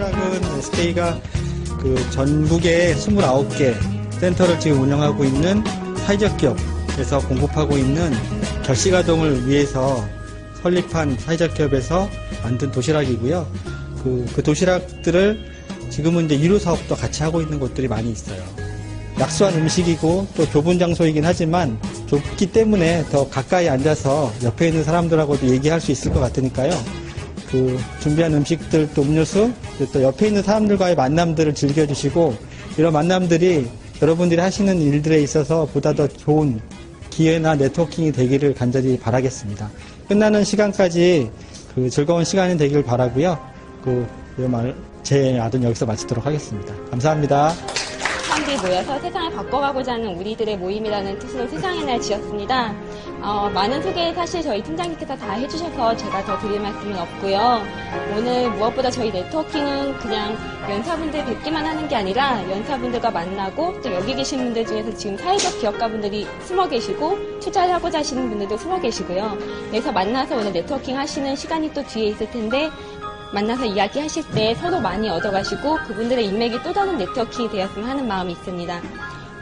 도시락은 SK가 그 전국에 29개 센터를 지금 운영하고 있는 사회적 기업에서 공급하고 있는 결식아동을 위해서 설립한 사회적 기업에서 만든 도시락이고요. 그 도시락들을 지금은 이제 유료 사업도 같이 하고 있는 곳들이 많이 있어요. 약소한 음식이고 또 좁은 장소이긴 하지만 좁기 때문에 더 가까이 앉아서 옆에 있는 사람들하고도 얘기할 수 있을 것 같으니까요. 그 준비한 음식들 또 음료수 또 옆에 있는 사람들과의 만남들을 즐겨주시고 이런 만남들이 여러분들이 하시는 일들에 있어서 보다 더 좋은 기회나 네트워킹이 되기를 간절히 바라겠습니다. 끝나는 시간까지 그 즐거운 시간이 되길 바라고요. 제 말은 여기서 마치도록 하겠습니다. 감사합니다. 사람들이 모여서 세상을 바꿔가고자 하는 우리들의 모임이라는 뜻으로 세상의 날 지었습니다. 많은 소개 사실 저희 팀장님께서 다 해주셔서 제가 더 드릴 말씀은 없고요. 오늘 무엇보다 저희 네트워킹은 그냥 연사분들 뵙기만 하는 게 아니라 연사분들과 만나고 또 여기 계신 분들 중에서 지금 사회적 기업가분들이 숨어 계시고 투자를 하고자 하시는 분들도 숨어 계시고요. 그래서 만나서 오늘 네트워킹 하시는 시간이 또 뒤에 있을 텐데 만나서 이야기하실 때 서로 많이 얻어가시고 그분들의 인맥이 또 다른 네트워킹이 되었으면 하는 마음이 있습니다.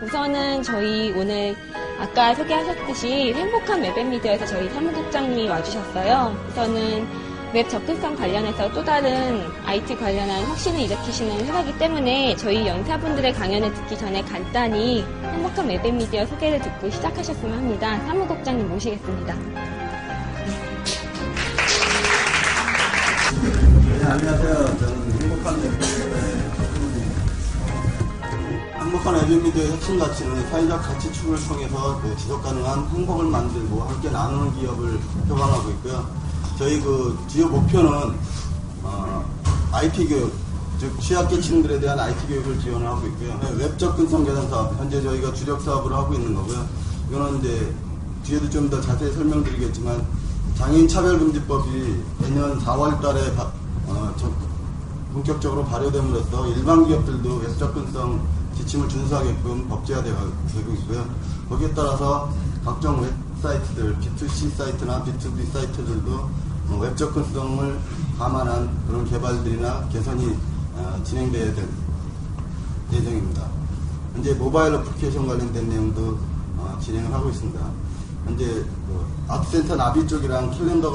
우선은 저희 오늘 아까 소개하셨듯이 행복한 웹앱미디어에서 저희 사무국장님이 와주셨어요. 우선은 웹 접근성 관련해서 또 다른 IT 관련한 혁신을 일으키시는 회사이기 때문에 저희 연사분들의 강연을 듣기 전에 간단히 행복한 웹앱미디어 소개를 듣고 시작하셨으면 합니다. 사무국장님 모시겠습니다. 네, 안녕하세요. 저는 행복한 웹미디어의 핵심 가치는 사회적 가치 추구를 통해서 지속가능한 행복을 만들고 함께 나누는 기업을 표방하고 있고요. 저희 주요 목표는 IT 교육, 즉 취약계층들에 대한 IT 교육을 지원하고 있고요. 웹 접근성 개선 사업, 현재 저희가 주력 사업으로 하고 있는 거고요. 이거는 이제 뒤에도 좀 더 자세히 설명드리겠지만 장애인 차별금지법이 내년 4월달에 본격적으로 발효됨으로써 일반 기업들도 웹 접근성 지침을 준수하게끔 법제화되고 있고요. 거기에 따라서 각종 웹사이트들, B2C 사이트나 B2B 사이트들도 웹 접근성을 감안한 그런 개발들이나 개선이 진행되어야 될 예정입니다. 현재 모바일 어플리케이션 관련된 내용도 진행을 하고 있습니다. 현재 아트센터 나비 쪽이랑 캘린더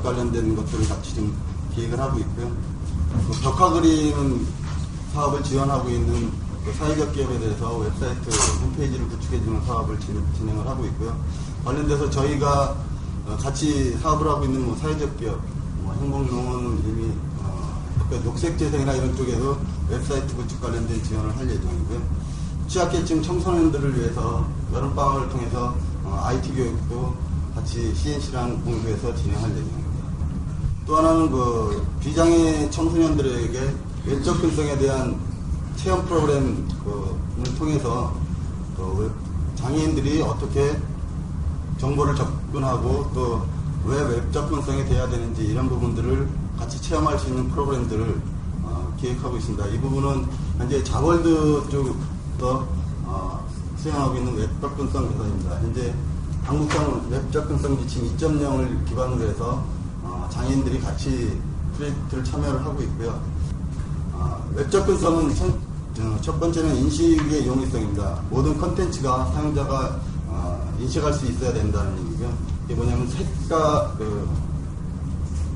관련된 것들을 같이 좀 기획을 하고 있고요. 벽화 그리는 사업을 지원하고 있는 사회적 기업에 대해서 웹사이트 홈페이지를 구축해주는 사업을 진행을 하고 있고요. 관련돼서 저희가 같이 사업을 하고 있는 사회적 기업, 행복농원은 이미 녹색재생이나 이런 쪽에서 웹사이트 구축 관련된 지원을 할 예정이고요. 취약계층 청소년들을 위해서 여름방학을 통해서 IT 교육도 같이 CNC랑 공유해서 진행할 예정입니다. 또 하나는 비장애 청소년들에게 웹 접근성에 대한 체험 프로그램을 통해서 장애인들이 어떻게 정보를 접근하고 또 왜 웹 접근성이 돼야 되는지 이런 부분들을 같이 체험할 수 있는 프로그램들을 기획하고 있습니다. 이 부분은 현재 자월드 쪽에서 수행하고 있는 웹 접근성 개선입니다. 현재 한국형 웹 접근성 지침 2.0을 기반으로 해서 장애인들이 같이 프로젝트를 참여를 하고 있고요. 웹 접근성은 첫 번째는 인식의 용이성입니다. 모든 컨텐츠가 사용자가 인식할 수 있어야 된다는 얘기고요. 이게 뭐냐면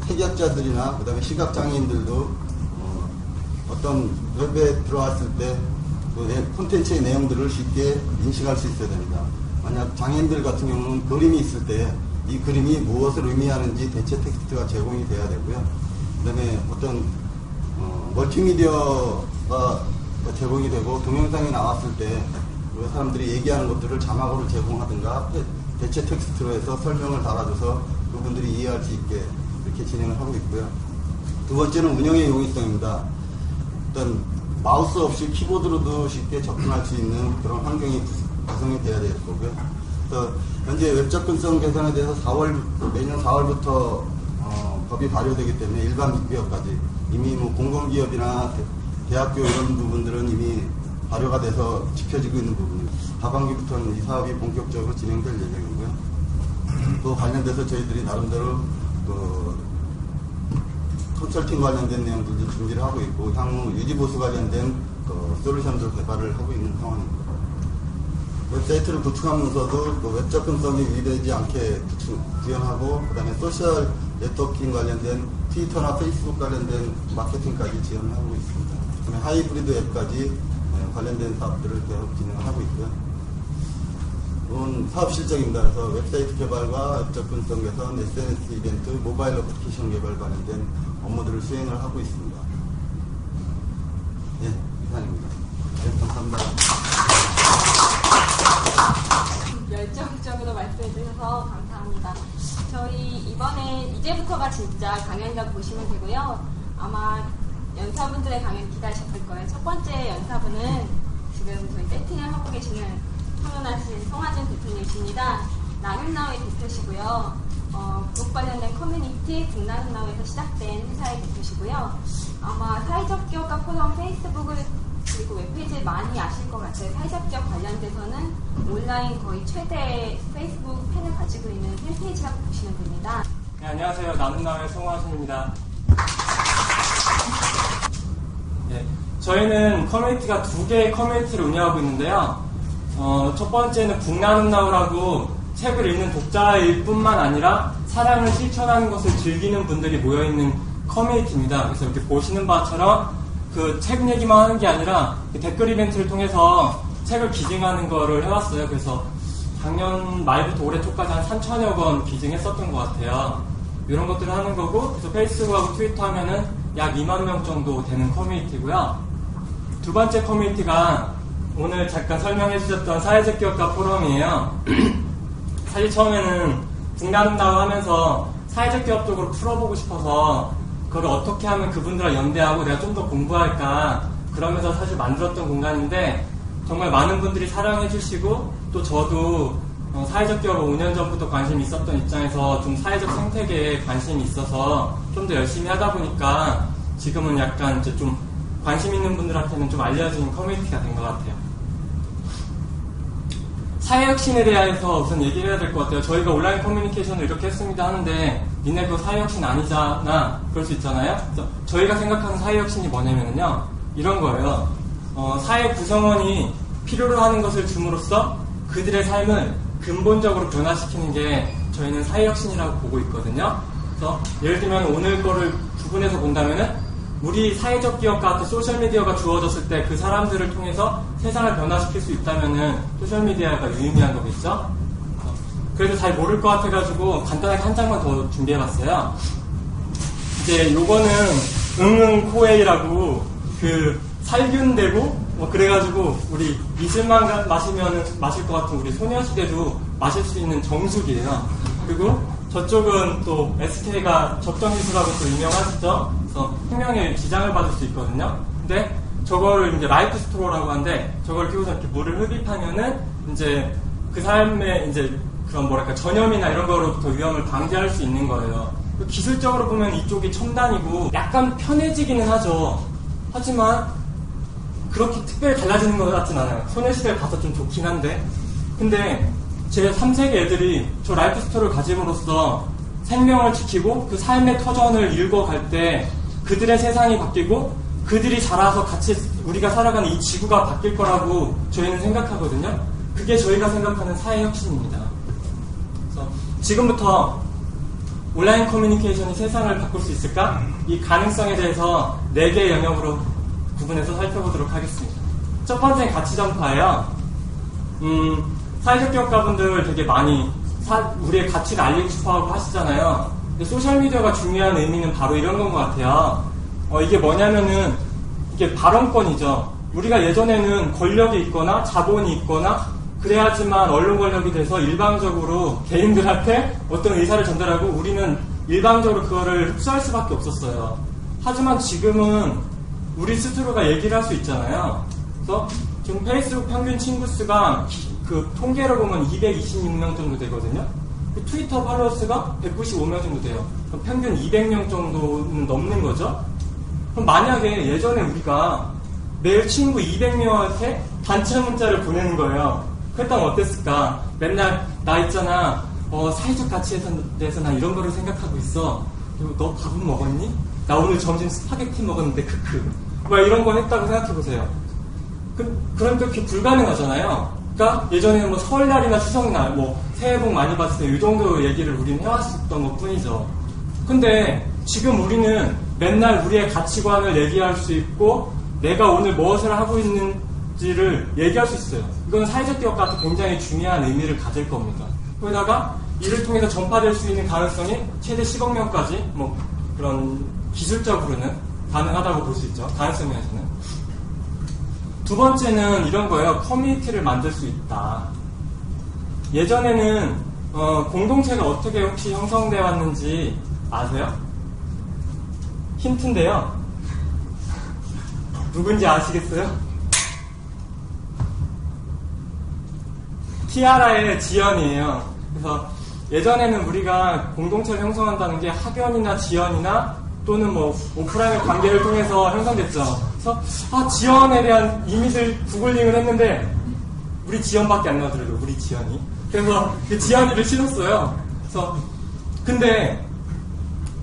색약자들이나 그다음에 시각장애인들도 어떤 웹에 들어왔을 때 콘텐츠의 내용들을 쉽게 인식할 수 있어야 됩니다. 만약 장애인들 같은 경우는 그림이 있을 때 이 그림이 무엇을 의미하는지 대체 텍스트가 제공이 돼야 되고요. 그 다음에 어떤 멀티미디어가 제공이 되고 동영상이 나왔을 때 사람들이 얘기하는 것들을 자막으로 제공하든가 대체 텍스트로 해서 설명을 달아줘서 그분들이 이해할 수 있게 이렇게 진행을 하고 있고요. 두 번째는 운영의 용이성입니다. 일단 마우스 없이 키보드로도 쉽게 접근할 수 있는 그런 환경이 구성이 돼야 될 거고요. 그래서 현재 웹 접근성 개선에 대해서 내년 4월부터 법이 발효되기 때문에 일반 기업까지 이미 공공기업이나 대학교 이런 부분들은 이미 발효가 돼서 지켜지고 있는 부분입니다. 하반기부터는 이 사업이 본격적으로 진행될 예정이고요. 또 관련돼서 저희들이 나름대로 컨설팅 관련된 내용들도 준비를 하고 있고 향후 유지보수 관련된 솔루션들 개발을 하고 있는 상황입니다. 웹사이트를 구축하면서도 웹 접근성이 위배되지 않게 구현하고 그다음에 소셜 네트워킹 관련된 트위터나 페이스북 관련된 마케팅까지 지원을 하고 있습니다. 그다음에 하이브리드 앱까지 관련된 사업들을 계속 진행하고 있고요. 이건 사업 실적입니다. 그래서 웹사이트 개발과 웹 접근성 개선, SNS 이벤트, 모바일 어플리케이션 개발 관련된 업무들을 수행을 하고 있습니다. 네, 이상입니다. 네, 감사합니다. 열정적으로 말씀해 주셔서 감사합니다. 저희 이번에 이제부터가 진짜 강연이라고 보시면 되고요. 아마 연사분들의 강연 기다리셨을 거예요. 첫 번째 연사분은 지금 저희 세팅을 하고 계시는 평론하신 송하준 대표님이십니다. 나눔나우의 대표시고요. 북 관련된 커뮤니티 북나눔나우에서 시작된 회사의 대표시고요. 아마 사회적 기업가 포럼 페이스북을 그리고 웹페이지를 많이 아실 것 같아요. 사회적 기업 관련돼서는 온라인 거의 최대 페이스북 팬을 가지고 있는 팬페이지라고 보시면 됩니다. 네, 안녕하세요. 나눔나우의 송하준입니다. 네, 저희는 커뮤니티가 2개의 커뮤니티를 운영하고 있는데요. 첫 번째는 북나눔나우라고 책을 읽는 독자일 뿐만 아니라 사랑을 실천하는 것을 즐기는 분들이 모여있는 커뮤니티입니다. 그래서 이렇게 보시는 바처럼 그 책 얘기만 하는 게 아니라 댓글 이벤트를 통해서 책을 기증하는 거를 해왔어요. 그래서 작년 말부터 올해 초까지 한 3,000여 건 기증했었던 것 같아요. 이런 것들을 하는 거고, 그래서 페이스북하고 트위터 하면은 약 2만 명 정도 되는 커뮤니티고요. 두 번째 커뮤니티가 오늘 잠깐 설명해 주셨던 사회적 기업가 포럼이에요. 사실 처음에는 북나눔나우 하면서 사회적 기업 쪽으로 풀어보고 싶어서 그걸 어떻게 하면 그분들과 연대하고 내가 좀 더 공부할까 그러면서 사실 만들었던 공간인데 정말 많은 분들이 사랑해 주시고 또 저도 사회적 기업을 5년 전부터 관심이 있었던 입장에서 좀 사회적 생태계에 관심이 있어서 좀 더 열심히 하다 보니까 지금은 약간 이제 좀 관심 있는 분들한테는 좀 알려진 커뮤니티가 된 것 같아요. 사회혁신에 대해서 우선 얘기를 해야 될 것 같아요. 저희가 온라인 커뮤니케이션을 이렇게 했습니다 하는데 니네 그거 사회혁신 아니잖아 그럴 수 있잖아요. 그래서 저희가 생각하는 사회혁신이 뭐냐면요 이런 거예요. 사회 구성원이 필요로 하는 것을 줌으로써 그들의 삶을 근본적으로 변화시키는 게 저희는 사회혁신이라고 보고 있거든요. 그래서 예를 들면 오늘 거를 구분해서 본다면은 우리 사회적 기업가한테 소셜미디어가 주어졌을 때 그 사람들을 통해서 세상을 변화시킬 수 있다면은 소셜미디어가 유의미한 거겠죠? 그래도 잘 모를 것 같아가지고 간단하게 한 장만 더 준비해봤어요. 이제 요거는 응응코에이라고 그 살균되고 뭐 그래가지고 우리 이슬만 마시면은 마실 것 같은 우리 소녀시대도 마실 수 있는 정수기예요. 그리고 저쪽은 또 SK가 적정지수라고 또 유명하시죠? 그래서 생명에 지장을 받을 수 있거든요. 근데 저거를 이제 라이프 스트로라고 하는데 저걸 끼고서 이렇게 물을 흡입하면은 이제 그 삶의 이제 그런 뭐랄까 전염이나 이런 거로부터 위험을 방지할 수 있는 거예요. 기술적으로 보면 이쪽이 첨단이고 약간 편해지기는 하죠. 하지만 그렇게 특별히 달라지는 것 같진 않아요. 소녀시대를 봐서 좀 좋긴 한데 근데 제 3세기 애들이 저 라이프 스토리를 가짐으로써 생명을 지키고 그 삶의 터전을 읽어갈 때 그들의 세상이 바뀌고 그들이 자라서 같이 우리가 살아가는 이 지구가 바뀔 거라고 저희는 생각하거든요. 그게 저희가 생각하는 사회혁신입니다. 그래서 지금부터 온라인 커뮤니케이션이 세상을 바꿀 수 있을까? 이 가능성에 대해서 4개의 영역으로 구분해서 살펴보도록 하겠습니다. 첫 번째는 가치 전파예요. 사회적 기업가분들 되게 많이 우리의 가치를 알리고 싶어하고 하시잖아요. 근데 소셜미디어가 중요한 의미는 바로 이런 건 것 같아요. 이게 뭐냐면은 이게 발언권이죠. 우리가 예전에는 권력이 있거나 자본이 있거나 그래야지만 언론 권력이 돼서 일방적으로 개인들한테 어떤 의사를 전달하고 우리는 일방적으로 그거를 흡수할 수밖에 없었어요. 하지만 지금은 우리 스스로가 얘기를 할 수 있잖아요. 그래서 지금 페이스북 평균 친구 수가 그 통계로 보면 226명 정도 되거든요. 트위터 팔로워 수가 195명 정도 돼요. 그럼 평균 200명 정도는 넘는 거죠. 그럼 만약에 예전에 우리가 매일 친구 200명한테 단체 문자를 보내는 거예요. 그랬다면 어땠을까? 맨날 나 있잖아 사회적 가치에 대해서 나 이런 거를 생각하고 있어. 그리고 너 밥은 먹었니? 나 오늘 점심 스파게티 먹었는데 크크. 막 이런 거 했다고 생각해보세요. 그러니까 그게 불가능하잖아요. 그러니까 예전에는 뭐 설날이나 추석날, 뭐 새해 복 많이 받으세요. 이 정도 얘기를 우리는 해왔었던 것 뿐이죠. 근데 지금 우리는 맨날 우리의 가치관을 얘기할 수 있고 내가 오늘 무엇을 하고 있는지를 얘기할 수 있어요. 이건 사회적 기업과 굉장히 중요한 의미를 가질 겁니다. 거기다가 이를 통해서 전파될 수 있는 가능성이 최대 10억 명까지 뭐 그런 기술적으로는 가능하다고 볼 수 있죠. 가능성 면에서는. 두 번째는 이런 거예요. 커뮤니티를 만들 수 있다. 예전에는 공동체가 어떻게 혹시 형성되어 왔는지 아세요? 힌트인데요. 누군지 아시겠어요? 티아라의 지연이에요. 그래서 예전에는 우리가 공동체를 형성한다는 게 학연이나 지연이나 또는 뭐 오프라인의 관계를 통해서 형성됐죠. 그래서 지연에 대한 이미지를 구글링을 했는데 우리 지연밖에 안 나오더라고요. 우리 지연이. 그래서 그 지연이를 신었어요. 그래서 근데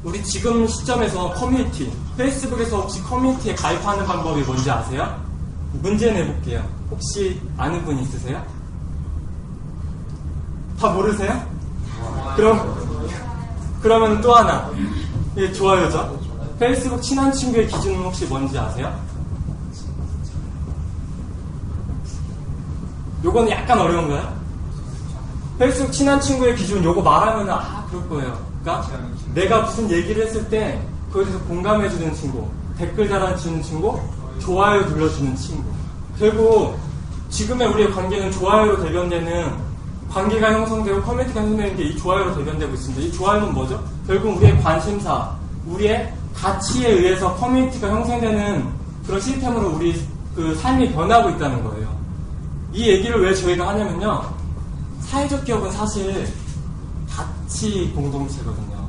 우리 지금 시점에서 커뮤니티, 페이스북에서 혹시 커뮤니티에 가입하는 방법이 뭔지 아세요? 문제 내볼게요. 혹시 아는 분 있으세요? 다 모르세요? 그러면 또 하나. 예, 좋아요죠? 페이스북 친한 친구의 기준은 혹시 뭔지 아세요? 요거는 약간 어려운가요? 페이스북 친한 친구의 기준 요거 말하면 그럴 거예요. 그러니까 내가 무슨 얘기를 했을 때 거기서 공감해주는 친구, 댓글 달아주는 친구, 좋아요 눌러주는 친구. 결국 지금의 우리의 관계는 좋아요로 대변되는 관계가 형성되고 커뮤니티가 형성되는 게 이 좋아요로 대변되고 있습니다. 이 좋아요는 뭐죠? 결국 우리의 관심사, 우리의 가치에 의해서 커뮤니티가 형성되는 그런 시스템으로 우리 그 삶이 변하고 있다는 거예요. 이 얘기를 왜 저희가 하냐면요. 사회적 기업은 사실 가치 공동체거든요.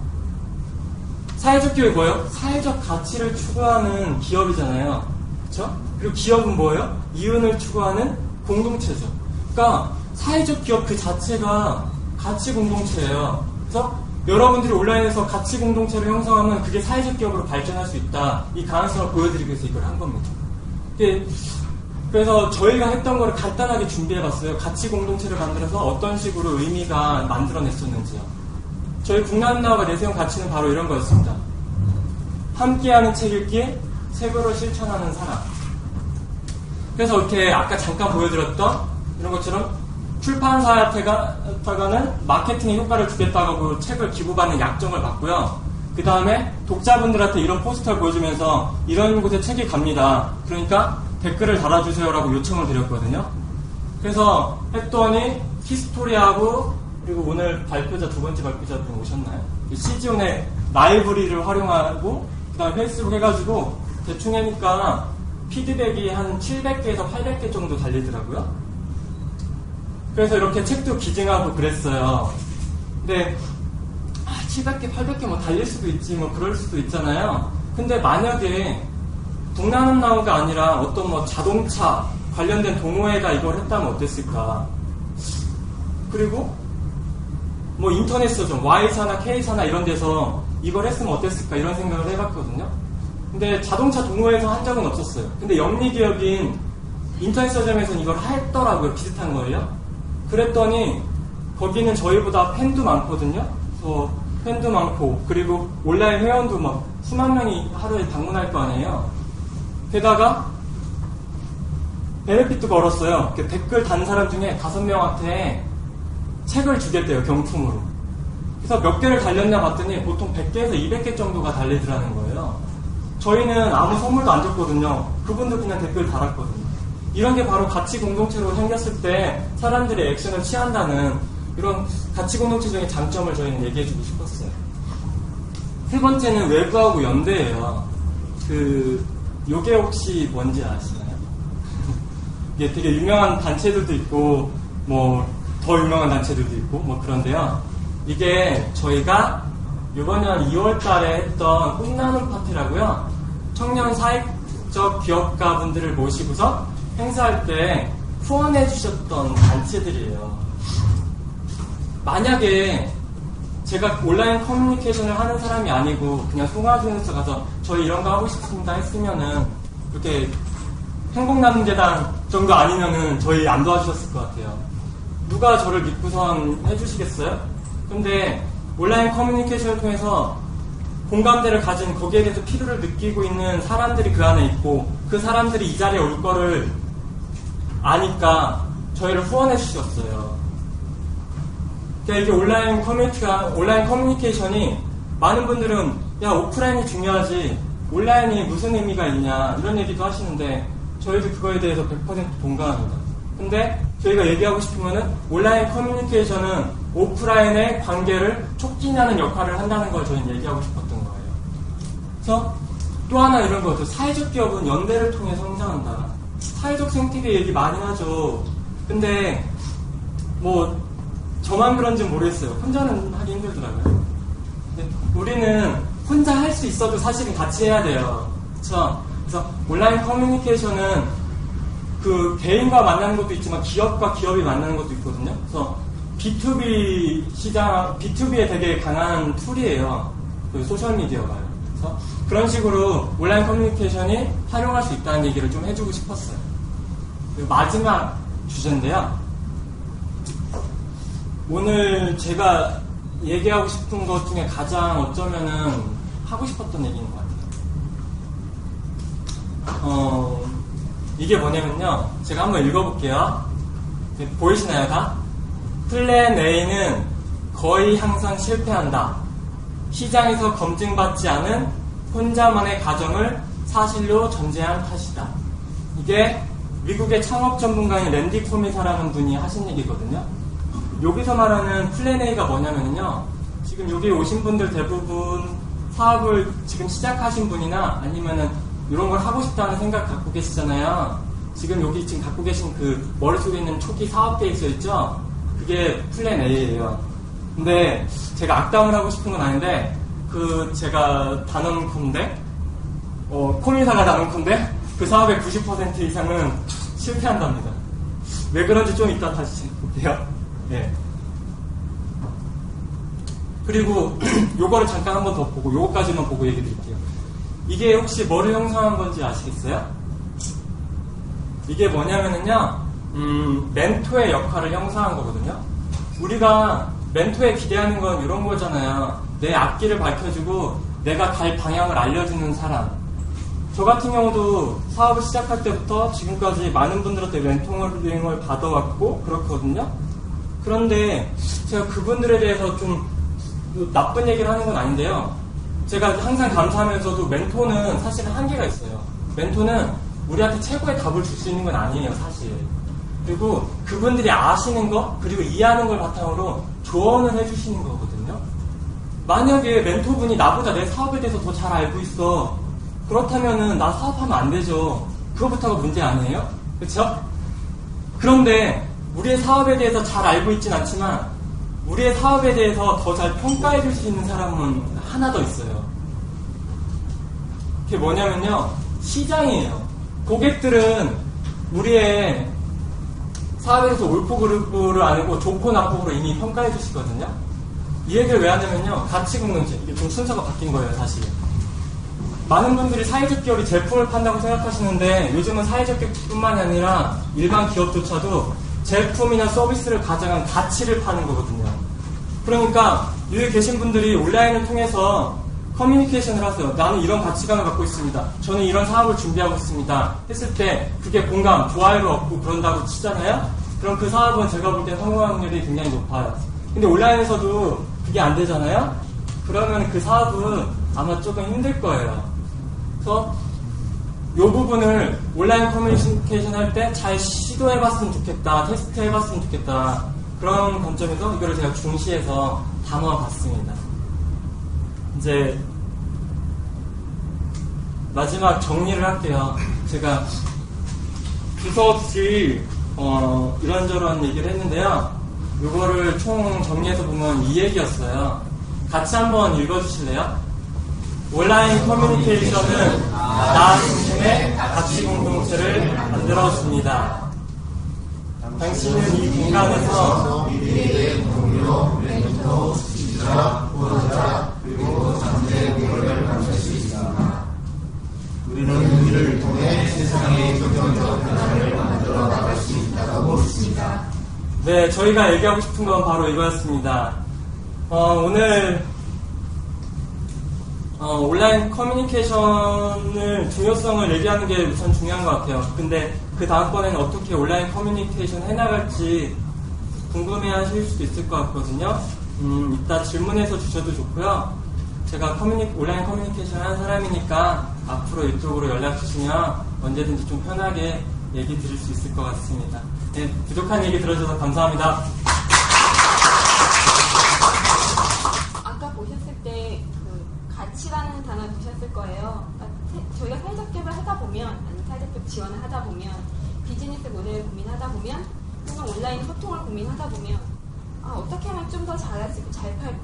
사회적 기업이 뭐예요? 사회적 가치를 추구하는 기업이잖아요. 그렇죠? 그리고 기업은 뭐예요? 이윤을 추구하는 공동체죠. 그러니까 사회적 기업 그 자체가 가치 공동체예요. 그래서 여러분들이 온라인에서 가치 공동체를 형성하면 그게 사회적 기업으로 발전할 수 있다. 이 가능성을 보여드리기 위해서 이걸 한 겁니다. 그래서 저희가 했던 거를 간단하게 준비해봤어요. 가치 공동체를 만들어서 어떤 식으로 의미가 만들어냈었는지요. 저희 국난나와가 내세운 가치는 바로 이런 거였습니다. 함께하는 책 읽기, 책으로 실천하는 사람. 그래서 이렇게 아까 잠깐 보여드렸던 이런 것처럼 출판사한테는 마케팅에 효과를 주겠다고 책을 기부받는 약정을 받고요. 그 다음에 독자분들한테 이런 포스터를 보여주면서 이런 곳에 책이 갑니다. 그러니까 댓글을 달아주세요라고 요청을 드렸거든요. 그래서 했더니 히스토리하고 그리고 오늘 발표자 두 번째 발표자분 오셨나요? CG온의 라이브러리를 활용하고 그 다음에 페이스북 해가지고 대충 하니까 피드백이 한 700개에서 800개 정도 달리더라고요. 그래서 이렇게 책도 기증하고 그랬어요. 근데 700개, 800개 뭐 달릴 수도 있지 뭐 그럴 수도 있잖아요. 근데 만약에 북나눔나우가 아니라 어떤 뭐 자동차 관련된 동호회가 이걸 했다면 어땠을까? 그리고 뭐 인터넷 서점 Y사나 K사나 이런 데서 이걸 했으면 어땠을까 이런 생각을 해봤거든요. 근데 자동차 동호회에서 한 적은 없었어요. 근데 영리기업인 인터넷 서점에서는 이걸 했더라고요. 비슷한 거예요. 그랬더니 거기는 저희보다 팬도 많거든요. 팬도 많고 그리고 온라인 회원도 막 수만 명이 하루에 방문할 거 아니에요. 게다가 베네핏도 걸었어요. 댓글 단 사람 중에 5명한테 책을 주겠대요. 경품으로. 그래서 몇 개를 달렸냐 봤더니 보통 100개에서 200개 정도가 달리더라는 거예요. 저희는 아무 선물도 안 줬거든요. 그분도 그냥 댓글 달았거든요. 이런 게 바로 가치 공동체로 생겼을 때 사람들이 액션을 취한다는 이런 가치 공동체적인 장점을 저희는 얘기해주고 싶었어요. 세 번째는 외부하고 연대예요. 요게 혹시 뭔지 아시나요? 이게 되게 유명한 단체들도 있고 뭐 더 유명한 단체들도 있고 뭐 그런데요. 이게 저희가 이번 년 2월 달에 했던 꿈나눔 파티라고요. 청년 사회적 기업가 분들을 모시고서 행사할 때 후원해 주셨던 단체들이에요. 만약에 제가 온라인 커뮤니케이션을 하는 사람이 아니고 그냥 송화중에서 가서 저희 이런 거 하고 싶습니다 했으면은 이렇게 행복남재단 정도 아니면은 저희 안 도와주셨을 것 같아요. 누가 저를 믿고선 해주시겠어요? 근데 온라인 커뮤니케이션을 통해서 공감대를 가진 거기에 대해서 필요를 느끼고 있는 사람들이 그 안에 있고 그 사람들이 이 자리에 올 거를 아니까 저희를 후원해 주셨어요. 그러니까 이게 온라인 커뮤니케이션이 많은 분들은 야 오프라인이 중요하지 온라인이 무슨 의미가 있냐 이런 얘기도 하시는데 저희도 그거에 대해서 100% 동감합니다. 근데 저희가 얘기하고 싶으면은 온라인 커뮤니케이션은 오프라인의 관계를 촉진하는 역할을 한다는 걸 저희는 얘기하고 싶었던 거예요. 그래서 또 하나 이런 거죠. 사회적 기업은 연대를 통해 성장한다. 사회적 생태계 얘기 많이 하죠. 근데 뭐 저만 그런지 모르겠어요. 혼자는 하기 힘들더라고요. 근데 우리는 혼자 할 수 있어도 사실은 같이 해야 돼요. 그렇죠? 그래서 온라인 커뮤니케이션은 그 개인과 만나는 것도 있지만 기업과 기업이 만나는 것도 있거든요. 그래서 B2B 시장, B2B에 되게 강한 툴이에요. 그 소셜미디어가요. 그래서 그런 식으로 온라인 커뮤니케이션이 활용할 수 있다는 얘기를 좀 해주고 싶었어요. 그리고 마지막 주제인데요. 오늘 제가 얘기하고 싶은 것 중에 가장 어쩌면은 하고 싶었던 얘기인 것 같아요. 이게 뭐냐면요. 제가 한번 읽어볼게요. 보이시나요, 다? 플랜 A는 거의 항상 실패한다. 시장에서 검증받지 않은 혼자만의 가정을 사실로 전제한 탓이다. 이게 미국의 창업 전문가인 랜디 코미사라는 분이 하신 얘기거든요. 여기서 말하는 플랜 A가 뭐냐면요. 지금 여기 오신 분들 대부분 사업을 지금 시작하신 분이나 아니면은 이런 걸 하고 싶다는 생각 갖고 계시잖아요. 지금 여기 지금 갖고 계신 그 머릿속에 있는 초기 사업 계획서 있죠? 그게 플랜 A예요. 근데 제가 악담을 하고 싶은 건 아닌데 그 제가 단언컨대 코미사가 단언컨대 그 사업의 90% 이상은 실패한답니다. 왜 그런지 좀 이따 다시 볼게요. 네. 그리고 요거를 잠깐 한 번 더 보고 요거까지만 보고 얘기 드릴게요. 이게 혹시 뭐를 형성한 건지 아시겠어요? 이게 뭐냐면은요, 멘토의 역할을 형성한 거거든요. 우리가 멘토에 기대하는 건 이런 거잖아요. 내 앞길을 밝혀주고 내가 갈 방향을 알려주는 사람. 저 같은 경우도 사업을 시작할 때부터 지금까지 많은 분들한테 멘토링을 받아왔고 그렇거든요. 그런데 제가 그분들에 대해서 좀 나쁜 얘기를 하는 건 아닌데요. 제가 항상 감사하면서도 멘토는 사실은 한계가 있어요. 멘토는 우리한테 최고의 답을 줄 수 있는 건 아니에요, 사실. 그리고 그분들이 아시는 거, 그리고 이해하는 걸 바탕으로 조언을 해주시는 거거든요. 만약에 멘토분이 나보다 내 사업에 대해서 더 잘 알고 있어. 그렇다면은 나 사업하면 안 되죠. 그거부터가 문제 아니에요? 그렇죠? 그런데 우리의 사업에 대해서 잘 알고 있진 않지만 우리의 사업에 대해서 더 잘 평가해 줄 수 있는 사람은 하나 더 있어요. 그게 뭐냐면요. 시장이에요. 고객들은 우리의 사업에 대해서 옳고 그르고를 아니고 좋고 나쁘고로 이미 평가해 주시거든요. 이 얘기를 왜 하냐면요. 가치 공동체. 이게 좀 순서가 바뀐 거예요, 사실. 많은 분들이 사회적 기업이 제품을 판다고 생각하시는데 요즘은 사회적 기업뿐만이 아니라 일반 기업조차도 제품이나 서비스를 가져간 가치를 파는 거거든요. 그러니까 여기 계신 분들이 온라인을 통해서 커뮤니케이션을 하세요. 나는 이런 가치관을 갖고 있습니다. 저는 이런 사업을 준비하고 있습니다. 했을 때 그게 공감, 좋아요를 얻고 그런다고 치잖아요. 그럼 그 사업은 제가 볼 때 성공 확률이 굉장히 높아요. 근데 온라인에서도 그게 안 되잖아요. 그러면 그 사업은 아마 조금 힘들 거예요. 그래서 이 부분을 온라인 커뮤니케이션 할 때 잘 시도해봤으면 좋겠다, 테스트해봤으면 좋겠다. 그런 관점에서 이거를 제가 중시해서 담아봤습니다. 이제 마지막 정리를 할게요. 제가 두서없이 이런저런 얘기를 했는데요. 이거를 총 정리해서 보면 이 얘기였어요. 같이 한번 읽어주실래요? 온라인 커뮤니케이션은 나 중심의 가치 공동체를 만들어줍니다. 당신은 이 공간에서 보호자, 그리고 잠재의 공헌을 감출 수 있습니다. 우리는 우리를 통해 세상의 긍정적 변화를 만들어 나갈 수 있다고 믿습니다. 네, 저희가 얘기하고 싶은 건 바로 이거였습니다. 오늘 온라인 커뮤니케이션을 중요성을 얘기하는 게 우선 중요한 것 같아요. 근데 그 다음번에는 어떻게 온라인 커뮤니케이션 해나갈지 궁금해하실 수도 있을 것 같거든요. 이따 질문해서 주셔도 좋고요. 제가 온라인 커뮤니케이션 하는 사람이니까 앞으로 이쪽으로 연락 주시면 언제든지 좀 편하게 얘기 드릴 수 있을 것 같습니다. 네, 부족한 얘기 들어주셔서 감사합니다. 아까 보셨을 때 그 가치라는 단어 보셨을 거예요. 그러니까 저희가 사회적 기업을 하다 보면, 아니 사회적 기업 지원을 하다 보면, 비즈니스 모델을 고민하다 보면, 또는 온라인 소통을 고민하다 보면, 어떻게 하면 좀 더 잘 팔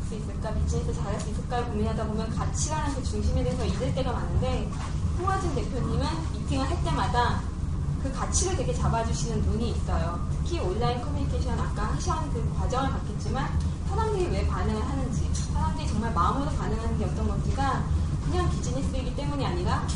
수 있을까, 비즈니스 잘할 수 있을까를 고민하다 보면 가치라는 그 중심에 대해서 잊을 때가 많은데, 홍화진 대표님은 미팅을 할 때마다 그 가치를 되게 잡아주시는 눈이 있어요. 특히 온라인 커뮤니케이션 아까 하신 그 과정을 봤겠지만 사람들이 왜 반응을 하는지, 사람들이 정말 마음으로 반응하는 게 어떤 건지가 그냥 비즈니스이기 때문이 아니라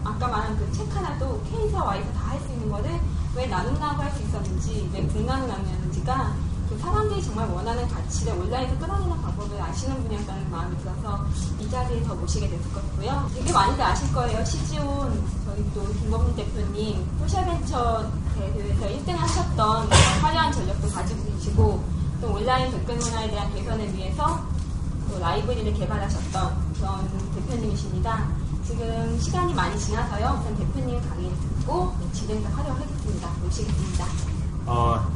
아까 말한 그 책 하나도 K사 Y사 다 할 수 있는 거를 왜 나눈다고 할 수 있었는지, 왜 북나누 나누었는지가 그 사람들이 정말 원하는 가치를 온라인에서 끌어내는 방법을 아시는 분이었다는 마음이 들어서 이 자리에 더 모시게 됐을 것 같고요. 되게 많이들 아실 거예요. 시즈온 저희 또 김범민 대표님 소셜벤처 대회에서 1등 하셨던 화려한 전력도 가지고 계시고, 또 온라인 댓글 문화에 대한 개선을 위해서 또 라이브러리를 개발하셨던 그런 대표님이십니다. 지금 시간이 많이 지나서요. 우선 대표님 강의를 듣고 진행을 하려고 하겠습니다. 모시겠습니다.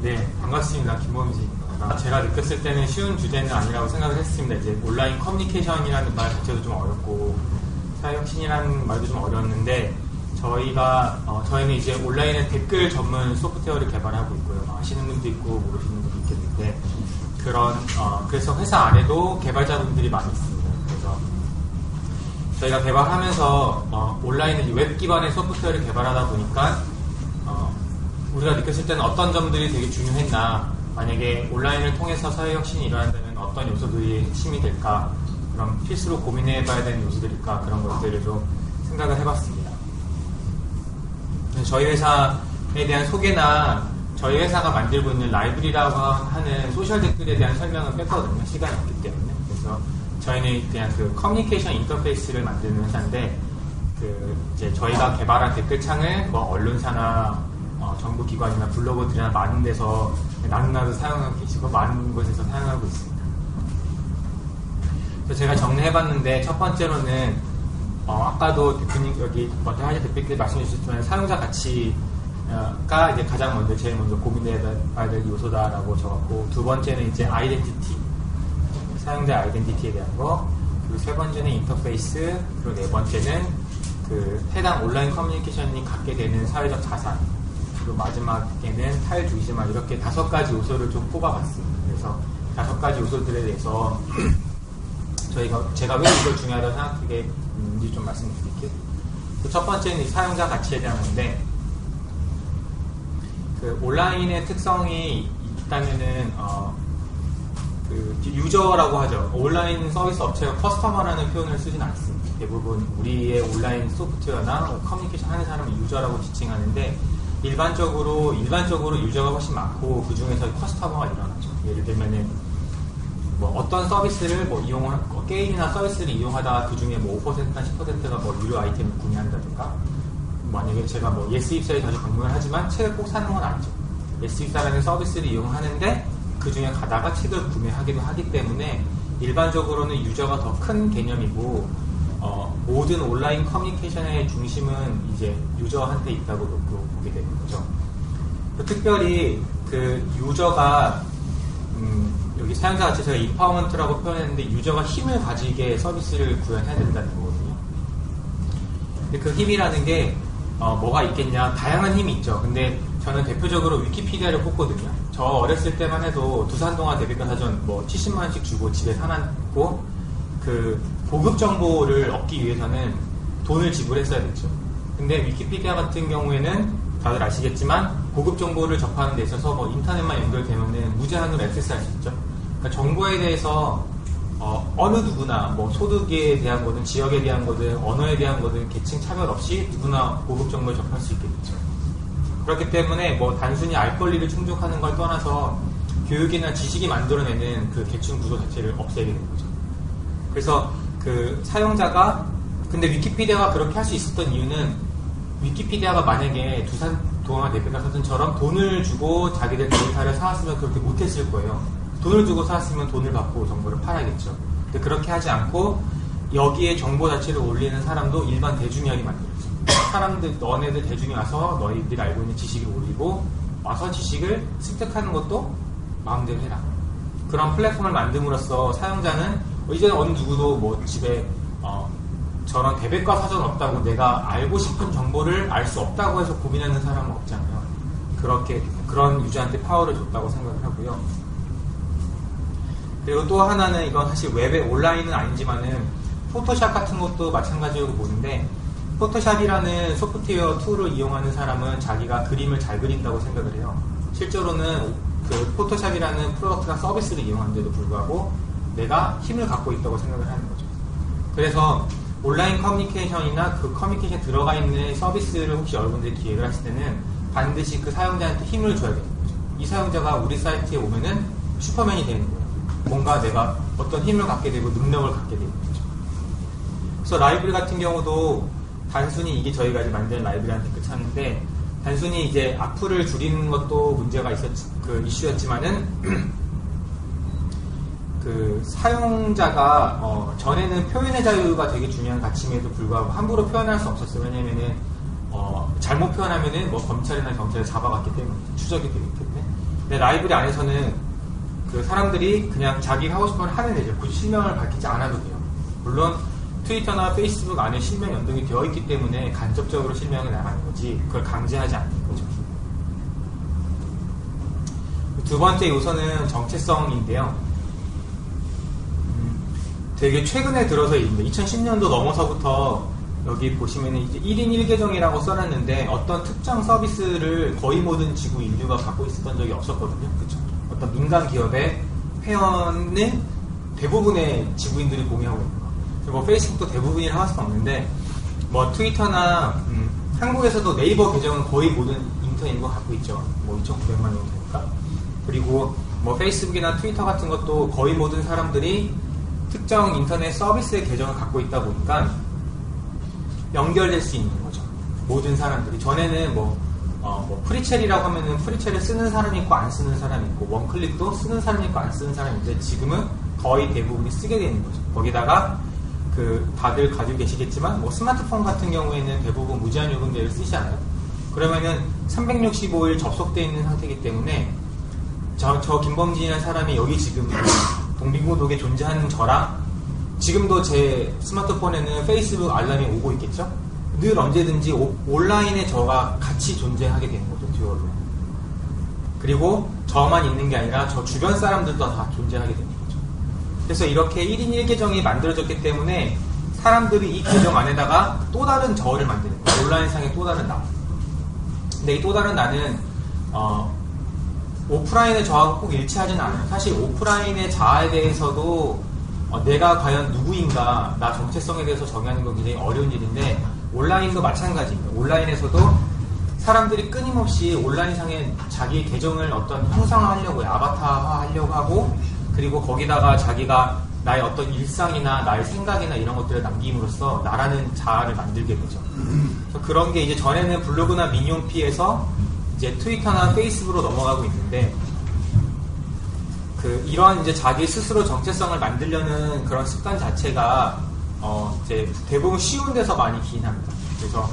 네, 반갑습니다. 김범진입니다. 제가 느꼈을 때는 쉬운 주제는 아니라고 생각을 했습니다. 이제 온라인 커뮤니케이션이라는 말 자체도 좀 어렵고, 사회혁신이라는 말도 좀 어려웠는데, 저희는 이제 온라인에 댓글 전문 소프트웨어를 개발하고 있고요. 아시는 분도 있고, 모르시는 분도 있겠는데, 그래서 회사 안에도 개발자분들이 많이 있습니다. 그래서 저희가 개발하면서, 온라인에 웹 기반의 소프트웨어를 개발하다 보니까, 우리가 느꼈을 때는 어떤 점들이 되게 중요했나, 만약에 온라인을 통해서 사회혁신이 일어난다면 어떤 요소들이 핵심이 될까, 그럼 필수로 고민해봐야 되는 요소들일까, 그런 것들을 좀 생각을 해봤습니다. 저희 회사에 대한 소개나 저희 회사가 만들고 있는 라이브리라고 하는 소셜 댓글에 대한 설명은 뺐거든요. 시간이 없기 때문에. 그래서 저희는 그냥 그 커뮤니케이션 인터페이스를 만드는 회사인데, 이제 저희가 개발한 댓글창을 뭐 언론사나 정부 기관이나 블로거들이나 많은 데서 나누나도 사용하고 계시고, 많은 곳에서 사용하고 있습니다. 그래서 제가 정리해봤는데, 첫 번째로는 아까도 대표님 여기 먼저 하실 대표님께서 말씀해 주셨지만 사용자 가치가 이제 가장 제일 먼저 고민해봐야 될 요소다라고 적었고, 두 번째는 이제 아이덴티티, 사용자 아이덴티티에 대한 거, 그리고 세 번째는 인터페이스, 그리고 네 번째는 그 해당 온라인 커뮤니케이션이 갖게 되는 사회적 자산, 그리고 마지막에는 타일 중심화, 이렇게 5가지 요소를 좀 뽑아봤습니다. 그래서 5가지 요소들에 대해서 제가 왜 이걸 중요하다고 생각하는지 좀 말씀드릴게요. 첫 번째는 사용자 가치에 대한 건데, 그 온라인의 특성이 있다면은 그 유저라고 하죠. 온라인 서비스 업체가 커스터머라는 표현을 쓰진 않습니다. 대부분 우리의 온라인 소프트웨어나 커뮤니케이션 하는 사람을 유저라고 지칭하는데, 일반적으로 유저가 훨씬 많고, 그 중에서 커스터머가 일어나죠. 예를 들면은 뭐 어떤 서비스를 게임이나 서비스를 이용하다가 그 중에 뭐 5%나 10%가 뭐 유료 아이템을 구매한다든가, 만약에 제가 뭐 예스입사에 자주 방문을 하지만 책을 꼭 사는 건 아니죠. 예스입사라는 서비스를 이용하는데 그 중에 가다가 책을 구매하기도 하기 때문에, 일반적으로는 유저가 더 큰 개념이고, 모든 온라인 커뮤니케이션의 중심은 이제 유저한테 있다고 보게 되는 거죠. 특별히 그 유저가 여기 사용자 가치 제가 인파워먼트라고 표현했는데, 유저가 힘을 가지게 서비스를 구현해야 된다는 거거든요. 근데 그 힘이라는 게 뭐가 있겠냐, 다양한 힘이 있죠. 근데 저는 대표적으로 위키피디아를 뽑거든요. 저 어렸을 때만 해도 두산동화 대백과사전 뭐 70만 원씩 주고 집에 사놨고, 그 고급 정보를 얻기 위해서는 돈을 지불했어야 됐죠. 근데 위키피디아 같은 경우에는 다들 아시겠지만 고급 정보를 접하는 데 있어서 뭐 인터넷만 연결되면은 무제한으로 액세스할 수 있죠. 그러니까 정보에 대해서 어느 누구나 뭐 소득에 대한 거든 지역에 대한 거든 언어에 대한 거든 계층 차별 없이 누구나 고급 정보를 접할 수 있게 되죠. 그렇기 때문에 뭐 단순히 알 권리를 충족하는 걸 떠나서 교육이나 지식이 만들어내는 그 계층 구조 자체를 없애게 되는 거죠. 그래서 그 사용자가 근데 위키피디아가 그렇게 할 수 있었던 이유는 위키피디아가 만약에 두산동화 대백과사전처럼 돈을 주고 자기들 데이터를 사왔으면 그렇게 못했을 거예요. 돈을 주고 사왔으면 돈을 받고 정보를 팔아야겠죠. 근데 그렇게 하지 않고 여기에 정보 자체를 올리는 사람도 일반 대중이 하게 만들었죠. 사람들, 너네들 대중이 와서 너희들이 알고 있는 지식을 올리고 와서 지식을 습득하는 것도 마음대로 해라. 그런 플랫폼을 만듦으로써 사용자는 이제는 어느 누구도 뭐 집에 저런 대백과 사전 없다고 내가 알고 싶은 정보를 알 수 없다고 해서 고민하는 사람은 없잖아요. 그런 유저한테 파워를 줬다고 생각을 하고요. 그리고 또 하나는 이건 사실 웹의 온라인은 아니지만은 포토샵 같은 것도 마찬가지로 보는데 포토샵이라는 소프트웨어 툴을 이용하는 사람은 자기가 그림을 잘 그린다고 생각을 해요. 실제로는 그 포토샵이라는 프로덕트나 서비스를 이용하는데도 불구하고 내가 힘을 갖고 있다고 생각을 하는 거죠. 그래서 온라인 커뮤니케이션이나 그 커뮤니케이션에 들어가 있는 서비스를 혹시 여러분들이 기획을 하실 때는 반드시 그 사용자한테 힘을 줘야 되는 거죠. 이 사용자가 우리 사이트에 오면은 슈퍼맨이 되는 거예요. 뭔가 내가 어떤 힘을 갖게 되고 능력을 갖게 되는 거죠. 그래서 라이브러리 같은 경우도 단순히 이게 저희가 이제 만든 라이브러리한테 끝났는데 단순히 이제 악플을 줄이는 것도 문제가 그 이슈였지만은 그 사용자가 전에는 표현의 자유가 되게 중요한 가치임에도 불구하고 함부로 표현할 수 없었어요. 왜냐면은 잘못 표현하면은 뭐 검찰이나 경찰이 잡아갔기 때문에 추적이 되기 때문에. 근데 라이브러리 안에서는 그 사람들이 그냥 자기가 하고 싶은 걸 하면 되죠. 굳이 실명을 밝히지 않아도 돼요. 물론 트위터나 페이스북 안에 실명 연동이 되어 있기 때문에 간접적으로 실명이 나가는 거지 그걸 강제하지 않는 거죠. 두 번째 요소는 정체성인데요. 되게 최근에 들어서 있는데 2010년도 넘어서부터 여기 보시면 이제 1인 1계정이라고 써놨는데 어떤 특정 서비스를 거의 모든 지구 인류가 갖고 있었던 적이 없었거든요. 그쵸? 어떤 민간 기업의 회원은 대부분의 지구인들이 공유하고 있는 거. 뭐 페이스북도 대부분이라 할 수는 없는데 뭐 트위터나 한국에서도 네이버 계정은 거의 모든 인터넷 인구가 갖고 있죠. 뭐 2,900만 명 되니까. 그리고 뭐 페이스북이나 트위터 같은 것도 거의 모든 사람들이 특정 인터넷 서비스의 계정을 갖고 있다 보니까 연결될 수 있는 거죠. 모든 사람들이. 전에는 뭐 프리첼이라고 하면은 프리첼을 쓰는 사람이 있고 안 쓰는 사람이 있고 원클릭도 쓰는 사람이 있고 안 쓰는 사람이 있는데 지금은 거의 대부분이 쓰게 되는 거죠. 거기다가 그 다들 가지고 계시겠지만 뭐 스마트폰 같은 경우에는 대부분 무제한 요금제를 쓰시잖아요. 그러면은 365일 접속되어 있는 상태이기 때문에 저 김범진이라는 사람이 여기 지금 동빙고독에 존재하는 저랑 지금도 제 스마트폰에는 페이스북 알람이 오고 있겠죠? 늘 언제든지 온라인에 저가 같이 존재하게 되는 거죠, 듀얼로. 그리고 저만 있는 게 아니라 저 주변 사람들도 다 존재하게 되는 거죠. 그래서 이렇게 1인 1계정이 만들어졌기 때문에 사람들이 이 계정 안에다가 또 다른 저를 만드는 거예요. 온라인상의 또 다른 나. 근데 이 또 다른 나는 오프라인의 저하고 꼭 일치하지는 않아요. 사실 오프라인의 자아에 대해서도 내가 과연 누구인가, 나 정체성에 대해서 정의하는 건 굉장히 어려운 일인데 온라인도 마찬가지입니다. 온라인에서도 사람들이 끊임없이 온라인상에 자기 계정을 어떤 형상화하려고 해요. 아바타화하려고 하고 그리고 거기다가 자기가 나의 어떤 일상이나 나의 생각이나 이런 것들을 남김으로써 나라는 자아를 만들게 되죠. 그래서 그런 게 이제 전에는 블로그나 미니홈피에서 이제 트위터나 페이스북으로 넘어가고 있는데 이런 이제 자기 스스로 정체성을 만들려는 그런 습관 자체가 이제 대부분 쉬운 데서 많이 기인합니다. 그래서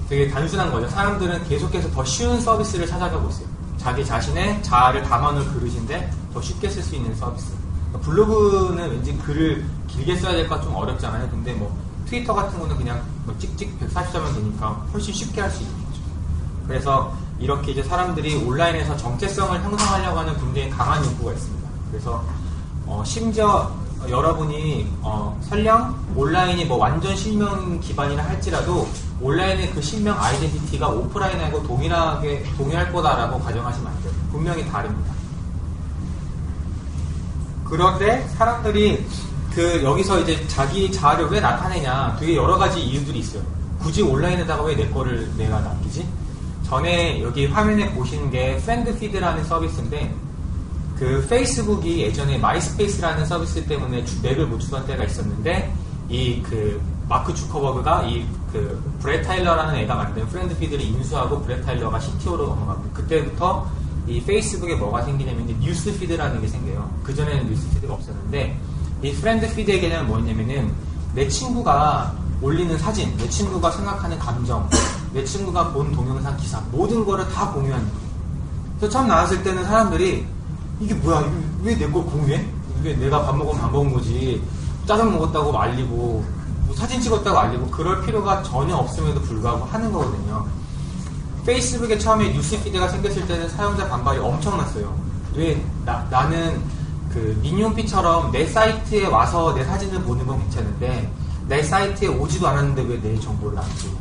되게 단순한 거죠. 사람들은 계속해서 더 쉬운 서비스를 찾아가고 있어요. 자기 자신의 자아를 담아놓을 그릇인데 더 쉽게 쓸 수 있는 서비스. 블로그는 왠지 글을 길게 써야 될까 좀 어렵잖아요. 근데 뭐 트위터 같은 거는 그냥 뭐 찍찍 140자면 되니까 훨씬 쉽게 할 수 있는 거죠. 그래서 이렇게 이제 사람들이 온라인에서 정체성을 형성하려고 하는 굉장히 강한 욕구가 있습니다. 그래서 심지어 여러분이 설령 온라인이 뭐 완전 실명 기반이라 할지라도 온라인의 그 실명 아이덴티티가 오프라인하고 동일할 거다라고 가정하시면 안 돼요. 분명히 다릅니다. 그런데 사람들이 여기서 이제 자기 자아를 왜 나타내냐 되게 여러 가지 이유들이 있어요. 굳이 온라인에다가 왜 내 거를 내가 남기지? 전에 여기 화면에 보시는 게 프렌드 피드라는 서비스인데 그 페이스북이 예전에 마이스페이스라는 서비스 때문에 맥을 못 주던 때가 있었는데 이 마크 주커버그가 브렛 타일러라는 애가 만든 프렌드 피드를 인수하고 브렛 타일러가 CTO로 넘어가고 그때부터 이 페이스북에 뭐가 생기냐면 뉴스 피드라는 게 생겨요. 그전에는 뉴스 피드가 없었는데 이 프렌드 피드의 개념은 뭐냐면은 내 친구가 올리는 사진, 내 친구가 생각하는 감정, 내 친구가 본 동영상 기사 모든 거를 다 공유하는 거예요. 그래서 처음 나왔을 때는 사람들이 이게 뭐야? 왜 내 걸 공유해? 이게 내가 밥 먹으면 밥 먹은 거지. 짜장 먹었다고 알리고 뭐 사진 찍었다고 알리고 그럴 필요가 전혀 없음에도 불구하고 하는 거거든요. 페이스북에 처음에 뉴스피드가 생겼을 때는 사용자 반발이 엄청났어요. 왜 나는 민용피처럼 내 사이트에 와서 내 사진을 보는 건 괜찮은데 내 사이트에 오지도 않았는데 왜 내 정보를 남기지?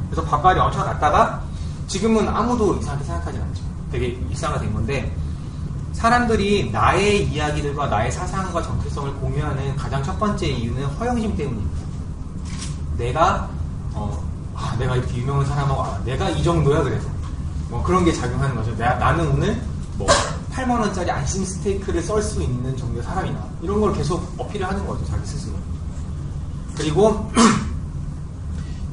그래서 반발이 엄청 났다가 지금은 아무도 이상하게 생각하지 않죠. 되게 일상화된 건데 사람들이 나의 이야기들과 나의 사상과 정체성을 공유하는 가장 첫 번째 이유는 허영심 때문입니다. 내가 이렇게 유명한 사람하고 내가 이 정도야 그래서 뭐 그런 게 작용하는 거죠. 나는 오늘 뭐 8만 원짜리 안심 스테이크를 썰 수 있는 정도의 사람이다. 이런 걸 계속 어필을 하는 거죠, 자기 스스로. 그리고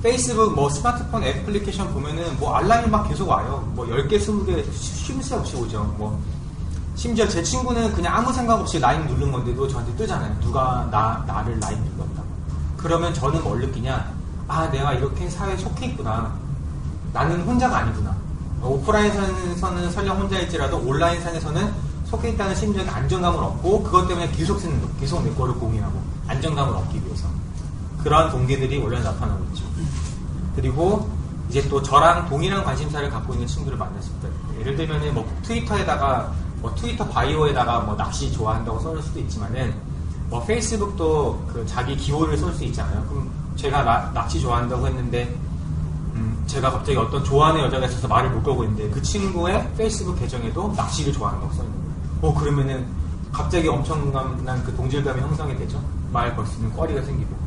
페이스북 뭐 스마트폰 애플리케이션 보면은 뭐 알람이 막 계속 와요. 뭐 10개, 20개 쉼 새 없이 오죠. 뭐 심지어 제 친구는 그냥 아무 생각 없이 라인 누른 건데도 저한테 뜨잖아요. 누가 나를 라인 눌렀다. 그러면 저는 뭘 느끼냐? 내가 이렇게 사회에 속해 있구나. 나는 혼자가 아니구나. 오프라인상에서는 설령 혼자일지라도 온라인상에서는 속해 있다는 심리적인 안정감을 얻고 그것 때문에 계속 내 거를 공유하고 안정감을 얻기 위해서 그러한 동기들이 원래 나타나고 있죠. 그리고 이제 또 저랑 동일한 관심사를 갖고 있는 친구를 만났습니다. 예를 들면 뭐 트위터에다가 트위터 바이오에다가 뭐 낚시 좋아한다고 써줄 수도 있지만은 뭐 페이스북도 자기 기호를 쏠 수 있잖아요. 그럼 제가 낚시 좋아한다고 했는데 제가 갑자기 어떤 좋아하는 여자가 있어서 말을 못 걸고 있는데 그 친구의 페이스북 계정에도 낚시를 좋아한다고 써있는 거예요. 그러면은 갑자기 엄청난 동질감이 형성이 되죠. 말 걸 수 있는 거리가 생기고.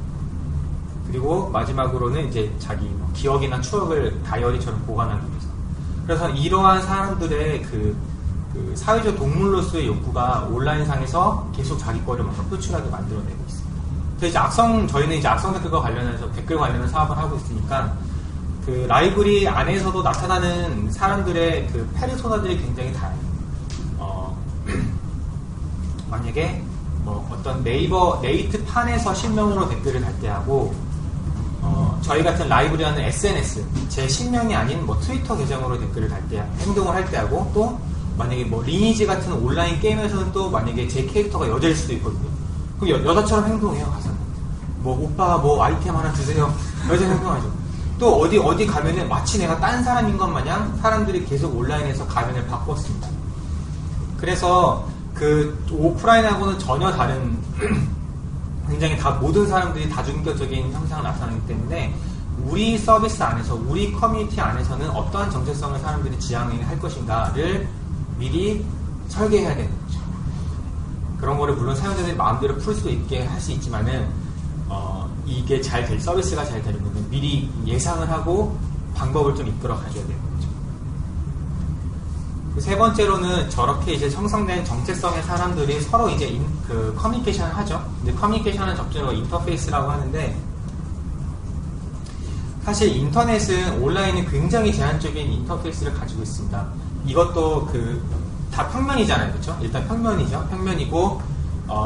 그리고 마지막으로는 이제 자기 기억이나 추억을 다이어리처럼 보관하기 위해서. 그래서 이러한 사람들의 사회적 동물로서의 욕구가 온라인상에서 계속 자기 거를 뭔가 표출하게 만들어내고 있습니다. 그래서 저희는 이제 악성 댓글과 관련해서 댓글 관련한 사업을 하고 있으니까 라이브러리 안에서도 나타나는 사람들의 페르소나들이 굉장히 다양해요. 만약에 뭐 어떤 네이트 판에서 실명으로 댓글을 달 때 하고 저희 같은 라이브러리하는 SNS 제 실명이 아닌 뭐 트위터 계정으로 댓글을 달 때 행동을 할 때 하고 또 만약에 뭐 리니지 같은 온라인 게임에서는 또 만약에 제 캐릭터가 여자일 수도 있거든요. 그럼 여자처럼 행동해요. 가서는 뭐 오빠 뭐 아이템 하나 주세요. 여자 행동하죠. 또 어디 가면은 마치 내가 딴 사람인 것 마냥 사람들이 계속 온라인에서 가면을 바꿨습니다. 그래서 오프라인하고는 전혀 다른 굉장히 모든 사람들이 다중격적인 형상을 나타나기 때문에 우리 서비스 안에서 우리 커뮤니티 안에서는 어떠한 정체성을 사람들이 지향할 것인가를 미리 설계해야 되는 거죠. 그런 거를 물론 사용자들이 마음대로 풀 수도 있게 할 수 있지만은 이게 서비스가 잘 되려면 미리 예상을 하고 방법을 좀 이끌어 가줘야 되는 거죠. 세 번째로는 저렇게 이제 형성된 정체성의 사람들이 서로 이제 커뮤니케이션을 하죠. 근데 커뮤니케이션은 접전으로 인터페이스라고 하는데 사실 인터넷은 온라인은 굉장히 제한적인 인터페이스를 가지고 있습니다. 이것도 다 평면이잖아요. 그렇죠? 일단 평면이죠. 평면이고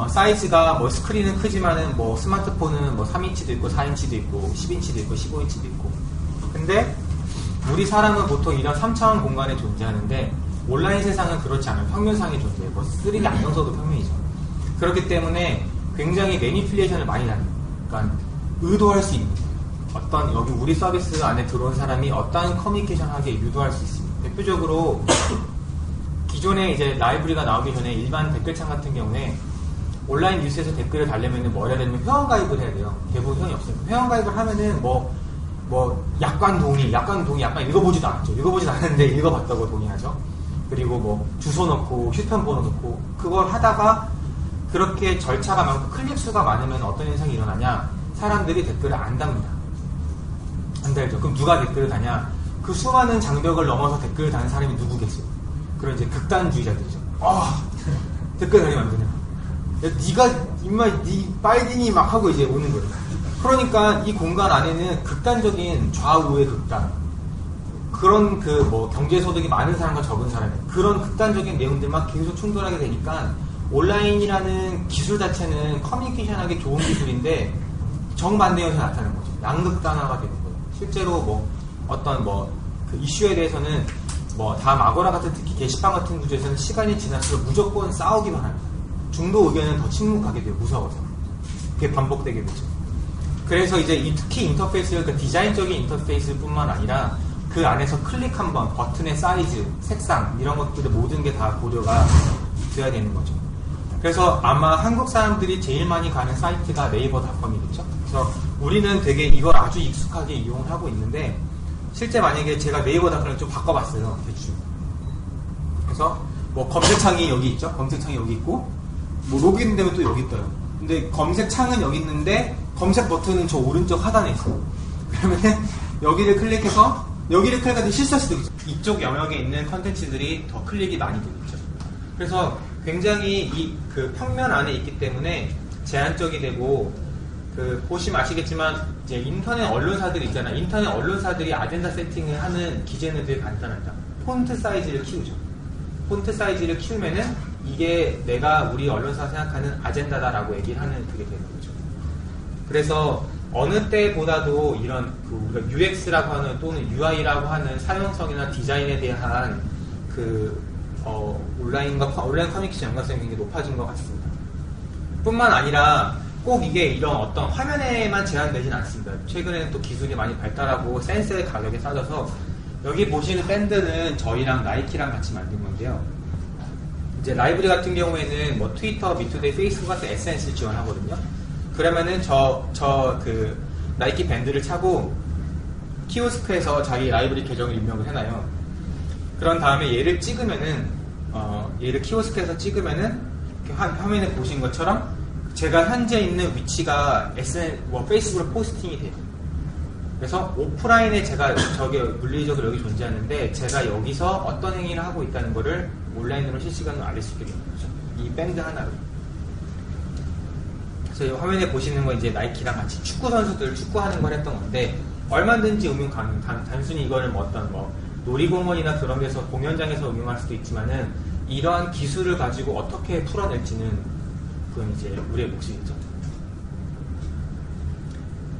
사이즈가 뭐 스크린은 크지만은 뭐 스마트폰은 뭐 3인치도 있고 4인치도 있고 10인치도 있고 15인치도 있고. 근데 우리 사람은 보통 이런 3차원 공간에 존재하는데 온라인 세상은 그렇지 않아요. 평면상에 존재해요. 뭐 3D 안경 써도 평면이죠. 그렇기 때문에 굉장히 매니플레이션을 많이 합니다. 그러니까 의도할 수 있는 어떤 여기 우리 서비스 안에 들어온 사람이 어떤 커뮤니케이션 하게 유도할 수 있습니다. 대표적으로 기존에 이제 라이브러리가 나오기 전에 일반 댓글창 같은 경우에 온라인 뉴스에서 댓글을 달려면 뭐 해야 되냐면 회원가입을 해야 돼요. 대부분 회원이 없으니까. 회원가입을 하면은 약관 동의 약간 읽어보지도 않았죠. 읽어보지도 않았는데 읽어봤다고 동의하죠. 그리고 뭐 주소 넣고 휴대폰 번호 넣고 그걸 하다가 그렇게 절차가 많고 클릭 수가 많으면 어떤 현상이 일어나냐? 사람들이 댓글을 안 답니다. 안 달죠. 그럼 누가 댓글을 다냐? 그 수많은 장벽을 넘어서 댓글을 다는 사람이 누구겠어요? 그런 이제 극단주의자들이죠. 댓글 달리면 안 되냐? 야, 니가 임마 니 빨갱이 막 하고 이제 오는 거예요. 그러니까 이 공간 안에는 극단적인 좌우의 극단, 그런 그 뭐 경제소득이 많은 사람과 적은 사람, 그런 극단적인 내용들만 계속 충돌하게 되니까 온라인이라는 기술 자체는 커뮤니케이션하기 좋은 기술인데 정반대 현상이 나타나는 거죠. 양극단화가 되는 거예요. 실제로 뭐 어떤 뭐 그 이슈에 대해서는 뭐 다음 아고라 같은 특히 게시판 같은 구조에서는 시간이 지날수록 무조건 싸우기만 합니다. 중도 의견은 더 침묵하게 돼요. 무서워서. 그게 반복되게 되죠. 그래서 이제 특히 인터페이스, 그 디자인적인 인터페이스뿐만 아니라 그 안에서 클릭 한번, 버튼의 사이즈, 색상 이런 것들 모든 게 다 고려가 돼야 되는 거죠. 그래서 아마 한국 사람들이 제일 많이 가는 사이트가 네이버닷컴이겠죠. 그래서 우리는 되게 이걸 아주 익숙하게 이용을 하고 있는데 실제 만약에 제가 네이버닷컴을 좀 바꿔봤어요. 대충. 그래서 뭐 검색창이 여기 있죠. 검색창이 여기 있고 뭐 로그인 되면 또 여기 있어요. 근데 검색창은 여기 있는데 검색 버튼은 저 오른쪽 하단에 있어요. 그러면은 여기를 클릭해서 여기를 클릭하면 실수할 수도 있죠. 이쪽 영역에 있는 컨텐츠들이 더 클릭이 많이 되겠죠. 그래서 굉장히 이 그 평면 안에 있기 때문에 제한적이 되고 그 보시면 아시겠지만 이제 인터넷 언론사들이 있잖아요. 인터넷 언론사들이 아젠다 세팅을 하는 기제는 되게 간단합니다. 폰트 사이즈를 키우죠. 폰트 사이즈를 키우면은 이게 내가 우리 언론사 생각하는 아젠다다라고 얘기를 하는 그게 되는 거죠. 그래서 어느 때보다도 이런 그 우리가 UX라고 하는 또는 UI라고 하는 사용성이나 디자인에 대한 그 온라인 커뮤니케이션 연관성이 굉장히 높아진 것 같습니다. 뿐만 아니라 꼭 이게 이런 어떤 화면에만 제한되진 않습니다. 최근에는 또 기술이 많이 발달하고 센서의 가격에 싸져서 여기 보시는 밴드는 저희랑 나이키랑 같이 만든 건데요. 이제 라이브리 같은 경우에는 뭐 트위터, 미투데이, 페이스북 같은 SNS를 지원하거든요. 그러면은 그 나이키 밴드를 차고 키오스크에서 자기 라이브리 계정을 입력을 해놔요. 그런 다음에 얘를 찍으면은 얘를 키오스크에서 찍으면은 화면에 보신 것처럼 제가 현재 있는 위치가 페이스북으로 포스팅이 돼요. 그래서 오프라인에 제가 물리적으로 여기 존재하는데 제가 여기서 어떤 행위를 하고 있다는 거를 온라인으로 실시간으로 알릴 수 있게 되는 거죠. 이 밴드 하나로. 그래서 화면에 보시는 건 이제 나이키랑 같이 축구 선수들 축구하는 걸 했던 건데 얼마든지 응용 가능. 단순히 이거를 뭐 어떤 뭐 놀이공원이나 그런 데서 공연장에서 응용할 수도 있지만은 이러한 기술을 가지고 어떻게 풀어낼지는 그건 이제 우리의 몫이죠.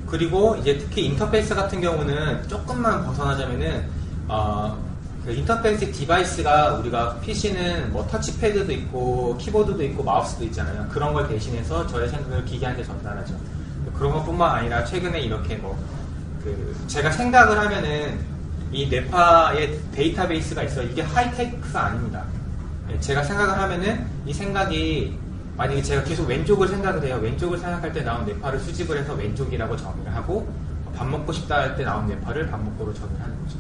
그리고 이제 특히 인터페이스 같은 경우는 조금만 벗어나자면은 그 인터페이스 디바이스가 우리가 PC는 뭐 터치패드도 있고 키보드도 있고 마우스도 있잖아요. 그런 걸 대신해서 저의 생각을 기계한테 전달하죠. 그런 것뿐만 아니라 최근에 이렇게 뭐 제가 생각을 하면은 이 네파의 데이터베이스가 있어요. 이게 하이테크가 아닙니다. 제가 생각을 하면은 이 생각이 만약에 제가 계속 왼쪽을 생각을 해요. 왼쪽을 생각할 때 나온 네파를 수집을 해서 왼쪽이라고 정의를 하고 밥 먹고 싶다 할 때 나온 네파를 밥 먹고로 정의를 하는 거죠.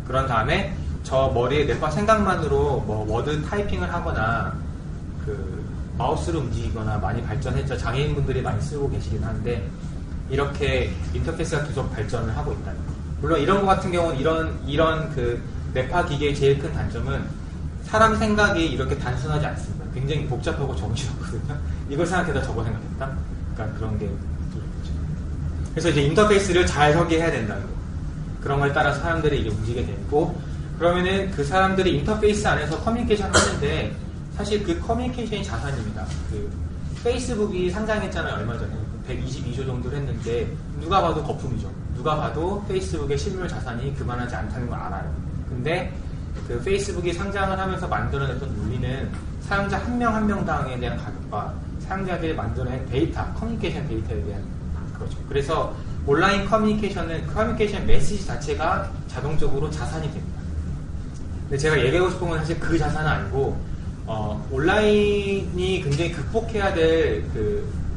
그런 다음에 저 머리에 네파 생각만으로 뭐 워드 타이핑을 하거나 그 마우스로 움직이거나 많이 발전했죠. 장애인분들이 많이 쓰고 계시긴 한데 이렇게 인터페이스가 계속 발전을 하고 있다는 거. 물론 이런 거 같은 경우는 이런 그 네파 기계의 제일 큰 단점은 사람 생각이 이렇게 단순하지 않습니다. 굉장히 복잡하고 정신없거든요. 이걸 생각해서 저거 생각했다? 그러니까 그런 게 있죠. 그래서 이제 인터페이스를 잘 설계해야 된다는 거. 그런 거에 따라 사람들이 이제 움직이게 되고 그러면은 그 사람들이 인터페이스 안에서 커뮤니케이션 하는데 사실 그 커뮤니케이션이 자산입니다. 그 페이스북이 상장했잖아요. 얼마 전에 122조 정도를 했는데 누가 봐도 거품이죠. 누가 봐도 페이스북의 실물 자산이 그만하지 않다는 걸 알아요. 근데 그 페이스북이 상장을 하면서 만들어냈던 논리는 사용자 한 명 한 명당에 대한 가격과 사용자들이 만들어낸 데이터, 커뮤니케이션 데이터에 대한 거죠. 그래서 온라인 커뮤니케이션 메시지 자체가 자동적으로 자산이 됩니다. 근데 제가 얘기하고 싶은 건 사실 그 자산은 아니고 온라인이 굉장히 극복해야 될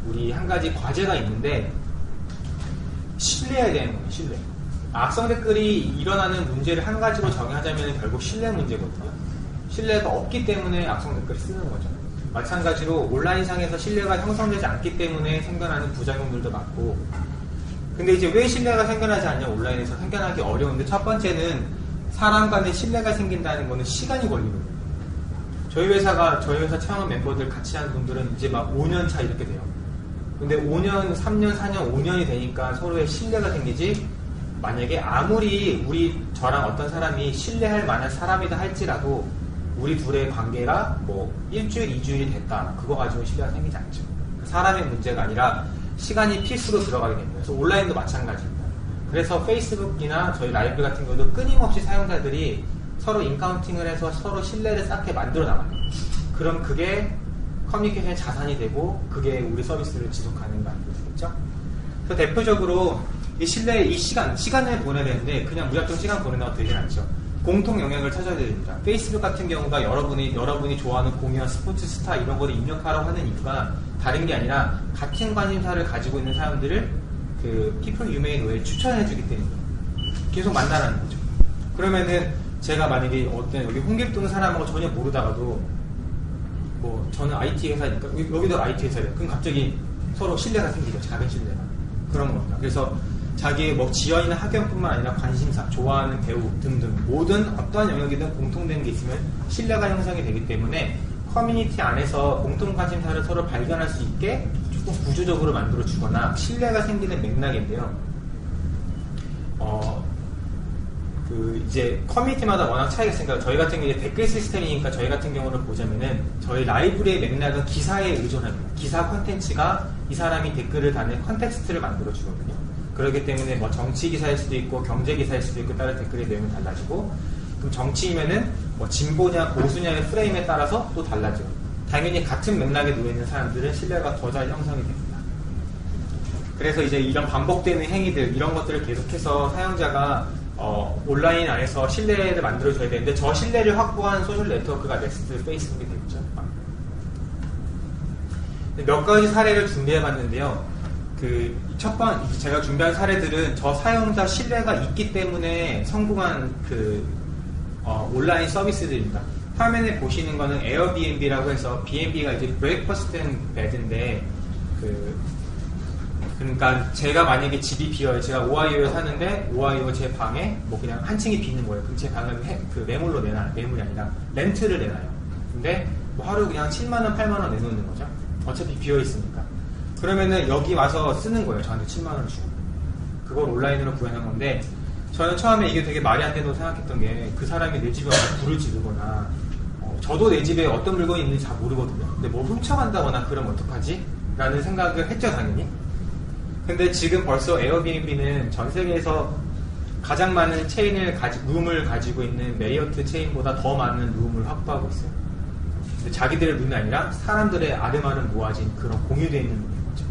우리 한 가지 과제가 있는데 신뢰해야 되는 거예요. 신뢰. 악성 댓글이 일어나는 문제를 한 가지로 정의하자면 결국 신뢰 문제거든요. 신뢰가 없기 때문에 악성 댓글을 쓰는 거죠. 마찬가지로 온라인상에서 신뢰가 형성되지 않기 때문에 생겨나는 부작용들도 많고, 근데 이제 왜 신뢰가 생겨나지 않냐, 온라인에서 생겨나기 어려운데, 첫 번째는 사람 간의 신뢰가 생긴다는 거는 시간이 걸리거든요. 저희 회사 채용한 멤버들 같이 하는 분들은 이제 막 5년 차 이렇게 돼요. 근데 5년, 3년, 4년, 5년이 되니까 서로의 신뢰가 생기지, 만약에 아무리 저랑 어떤 사람이 신뢰할 만한 사람이다 할지라도 우리 둘의 관계가 뭐 일주일, 2주일이 됐다, 그거 가지고 신뢰가 생기지 않죠. 사람의 문제가 아니라 시간이 필수로 들어가게 됩니다. 그래서 온라인도 마찬가지입니다. 그래서 페이스북이나 저희 라이브 같은 경우도 끊임없이 사용자들이 서로 인카운팅을 해서 서로 신뢰를 쌓게 만들어 나가요. 그럼 그게 커뮤니케이션의 자산이 되고 그게 우리 서비스를 지속 가능한 거겠죠. 그래서 대표적으로 이 신뢰, 시간을 보내야 되는데 그냥 무작정 시간 보내다가 되진 않죠. 공통 영역을 찾아야 됩니다. 페이스북 같은 경우가 여러분이 좋아하는 공연, 스포츠 스타 이런 거를 입력하라고 하는 이유가 다른 게 아니라 같은 관심사를 가지고 있는 사람들을 그 people you may know에 추천해주기 때문에 계속 만나라는 거죠. 그러면은 제가 만약에 어떤 여기 홍길동 사람하고 전혀 모르다가도 뭐 저는 IT 회사니까 여기도 IT 회사래요. 그럼 갑자기 서로 신뢰가 생기죠. 작은 신뢰가. 그런 겁니다. 그래서 자기의 뭐 지연이나 학연뿐만 아니라 관심사, 좋아하는 배우 등등 모든 어떠한 영역이든 공통된 게 있으면 신뢰가 형성이 되기 때문에 커뮤니티 안에서 공통 관심사를 서로 발견할 수 있게 조금 구조적으로 만들어 주거나 신뢰가 생기는 맥락인데요. 이제 커뮤니티마다 워낙 차이가 있으니까 저희 같은 경우에 댓글 시스템이니까 저희 같은 경우를 보자면은 저희 라이브의 맥락은 기사에 의존합니다. 기사 컨텐츠가 이 사람이 댓글을 다는 컨텍스트를 만들어 주거든요. 그렇기 때문에 뭐 정치 기사일 수도 있고 경제 기사일 수도 있고 따라 댓글의 내용이 달라지고, 그럼 정치이면은 뭐 진보냐 보수냐의 프레임에 따라서 또 달라져요. 당연히 같은 맥락에 놓여 있는 사람들은 신뢰가 더 잘 형성이 됩니다. 그래서 이제 이런 반복되는 행위들 이런 것들을 계속해서 사용자가 온라인 안에서 신뢰를 만들어줘야 되는데 저 신뢰를 확보한 소셜 네트워크가 넥스트 페이스북이 되겠죠. 몇 가지 사례를 준비해봤는데요. 제가 준비한 사례들은 저 사용자 신뢰가 있기 때문에 성공한 온라인 서비스들입니다. 화면에 보시는 거는 에어비앤비라고 해서 B&B가 이제 브레이크퍼스트 앤 베드인데 그러니까 제가 만약에 집이 비어요. 제가 오하이오에 사는데 오하이오 제 방에 뭐 그냥 한 층이 비는 거예요. 그럼 제 방을 매물로 내놔요. 매물이 아니라 렌트를 내놔요. 근데 뭐 하루 그냥 7만원, 8만원 내놓는 거죠. 어차피 비어 있으니까. 그러면은 여기 와서 쓰는 거예요. 저한테 7만원을 주고. 그걸 온라인으로 구해낸 건데 저는 처음에 이게 되게 말이 안 된다고 생각했던 게 그 사람이 내 집에 와서 불을 지르거나 저도 내 집에 어떤 물건이 있는지 잘 모르거든요. 근데 뭐 훔쳐간다거나 그러면 어떡하지? 라는 생각을 했죠, 당연히. 근데 지금 벌써 에어비앤비는 전 세계에서 가장 많은 룸을 가지고 있는 메리어트 체인보다 더 많은 룸을 확보하고 있어요. 근데 자기들의 룸이 아니라 사람들의 아름아름 모아진 그런 공유되어 있는 룸이죠.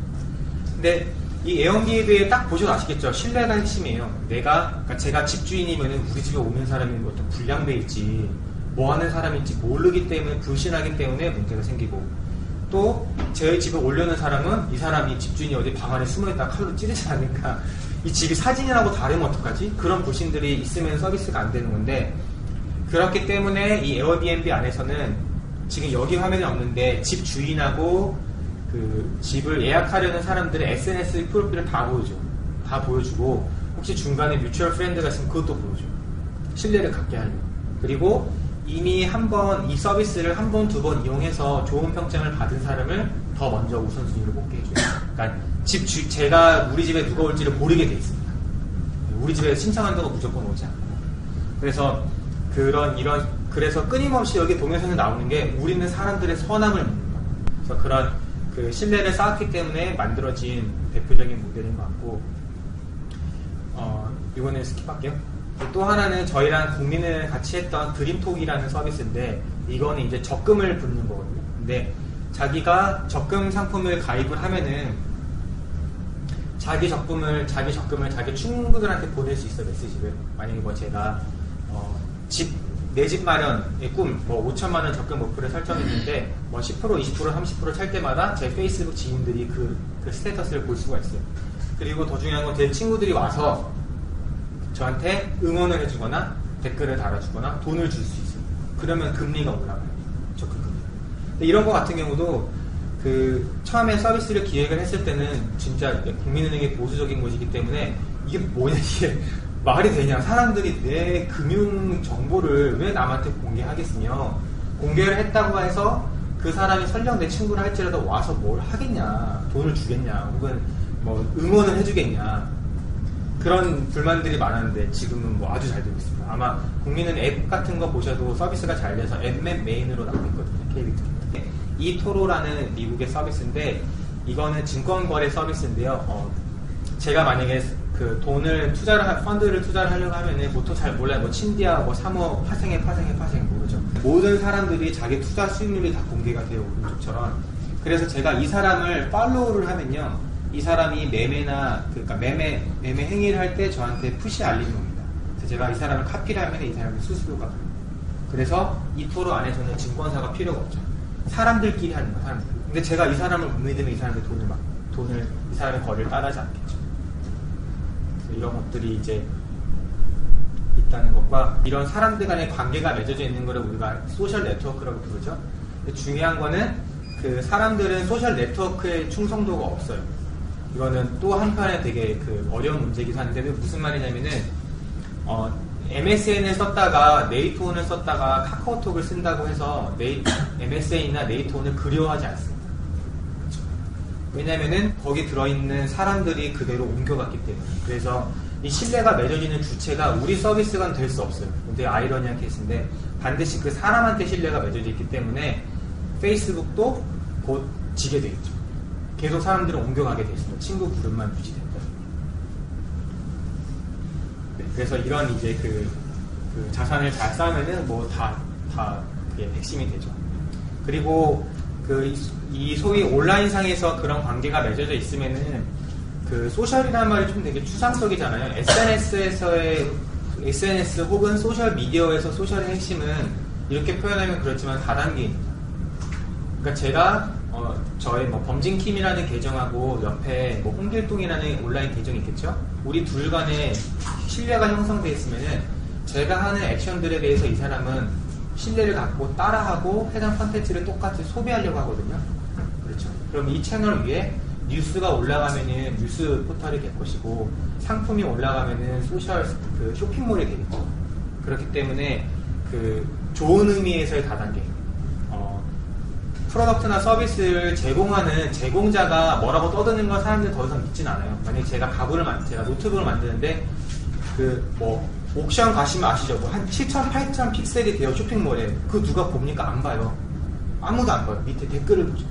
근데 이 에어비앤비에 딱 보셔도 아시겠죠? 신뢰가 핵심이에요. 그러니까 제가 집주인이면 우리 집에 오는 사람이 어떤 불량배일지 뭐 하는 사람인지 모르기 때문에 불신하기 때문에 문제가 생기고, 또 저희 집에 오려는 사람은 이 사람이 집주인이 어디 방 안에 숨어있다가 칼로 찌르지 않을까, 이 집이 사진이라고 다르면 어떡하지? 그런 불신들이 있으면 서비스가 안 되는 건데, 그렇기 때문에 이 에어비앤비 안에서는 지금 여기 화면이 없는데 집 주인하고 그 집을 예약하려는 사람들의 SNS 프로필을 다 보여주고 혹시 중간에 뮤추얼 프렌드가 있으면 그것도 보여줘요. 신뢰를 갖게 하려고. 그리고 이미 한번 이 서비스를 한 번, 두 번 이용해서 좋은 평점을 받은 사람을 더 먼저 우선순위로 뽑게 해줘요. 그러니까 제가 우리 집에 누가 올지를 모르게 돼 있습니다. 우리 집에 신청한다고 무조건 오지 않아요. 그래서 그래서 끊임없이 여기 동영상에 나오는 게 우리는 사람들의 선함을 묻는 거예요. 그래서 그런 신뢰를 쌓았기 때문에 만들어진 대표적인 모델인 것 같고, 이거는 스킵할게요. 또 하나는 저희랑 국민을 같이 했던 드림톡이라는 서비스인데, 이거는 이제 적금을 붓는 거거든요. 근데 자기가 적금 상품을 가입을 하면은 자기 적금을 자기 친구들한테 보낼 수 있어요. 메시지를. 만약에 뭐 제가 내 집 마련의 꿈, 뭐 5천만 원 적금 목표를 설정했는데 뭐 10%, 20%, 30% 찰 때마다 제 페이스북 지인들이 그 스테이터스를 볼 수가 있어요. 그리고 더 중요한 건 제 친구들이 와서 저한테 응원을 해주거나 댓글을 달아주거나 돈을 줄 수 있어요. 그러면 금리가 올라가요. 적금 금리. 근데 이런 거 같은 경우도 처음에 서비스를 기획을 했을 때는 진짜 국민은행이 보수적인 곳이기 때문에 이게 뭐냐, 이게 말이 되냐. 사람들이 내 금융 정보를 왜 남한테 공개하겠으며, 공개를 했다고 해서 그 사람이 설령 내 친구를 할지라도 와서 뭘 하겠냐, 돈을 주겠냐, 혹은 뭐 응원을 해주겠냐, 그런 불만들이 많았는데 지금은 뭐 아주 잘 되고 있습니다. 아마 국민은 앱 같은 거 보셔도 서비스가 잘 돼서 앱맵 메인으로 나오고 있거든요. KBTV. 이토로라는 미국의 서비스인데, 이거는 증권거래 서비스인데요. 제가 만약에 그 돈을 펀드를 투자를 하려고 하면은 보통 잘 몰라요. 뭐 친디아, 뭐 사모, 파생에 모르죠. 모든 사람들이 자기 투자 수익률이 다 공개가 돼요, 오른쪽처럼. 그래서 제가 이 사람을 팔로우를 하면요, 이 사람이 그러니까 매매 행위를 할 때 저한테 푸시 알림이 옵니다. 그래서 제가 이 사람을 카피를 하면 이 사람이 수수료가 들어요. 그래서 이토로 안에서는 증권사가 필요가 없죠. 사람들끼리 하는 거예요, 사람들. 근데 제가 이 사람을 못 믿으면 이 사람들 이 사람의 거래를 따르지 않겠죠. 이런 것들이 이제 있다는 것과, 이런 사람들 간의 관계가 맺어져 있는 거를 우리가 소셜 네트워크라고 부르죠. 근데 중요한 거는 그 사람들은 소셜 네트워크에 충성도가 없어요. 이거는 또 한편에 되게 어려운 문제이기도 한데, 무슨 말이냐면은 MSN을 썼다가 네이트온을 썼다가 카카오톡을 쓴다고 해서 MSN이나 네이트온을 그리워하지 않습니다. 그렇죠? 왜냐면은 거기 들어있는 사람들이 그대로 옮겨갔기 때문에. 그래서 이 신뢰가 맺어지는 주체가 우리 서비스가 될 수 없어요. 근데 아이러니한 케이스인데, 반드시 그 사람한테 신뢰가 맺어져 있기 때문에 페이스북도 곧 지게 되겠죠. 계속 사람들은 옮겨가게 돼 있습니다. 친구 그룹만 유지된다. 네, 그래서 이런 이제 그 자산을 잘 쌓으면은 뭐 다 그게 핵심이 되죠. 그리고 이 소위 온라인상에서 그런 관계가 맺어져 있으면은 소셜이라는 말이 좀 되게 추상적이잖아요. SNS 혹은 소셜 미디어에서 소셜의 핵심은 이렇게 표현하면 그렇지만 다단계입니다. 그러니까 제가 저의 뭐 범진킴이라는 계정하고 옆에 뭐 홍길동이라는 온라인 계정이 있겠죠. 우리 둘 간에 신뢰가 형성되어 있으면은 제가 하는 액션들에 대해서 이 사람은 신뢰를 갖고 따라하고 해당 컨텐츠를 똑같이 소비하려고 하거든요. 그렇죠. 그럼 이 채널 위에 뉴스가 올라가면은 뉴스 포털이 될 것이고, 상품이 올라가면은 소셜 쇼핑몰이 되겠죠. 그렇기 때문에 좋은 의미에서의 다단계. 프로덕트나 서비스를 제공하는 제공자가 뭐라고 떠드는 건 사람들이 더 이상 믿진 않아요. 만약에 제가 제가 노트북을 만드는데 옥션 가시면 아시죠? 뭐 한 7,000, 8,000 픽셀이 돼요, 쇼핑몰에. 누가 봅니까? 안 봐요. 아무도 안 봐요. 밑에 댓글을 보죠.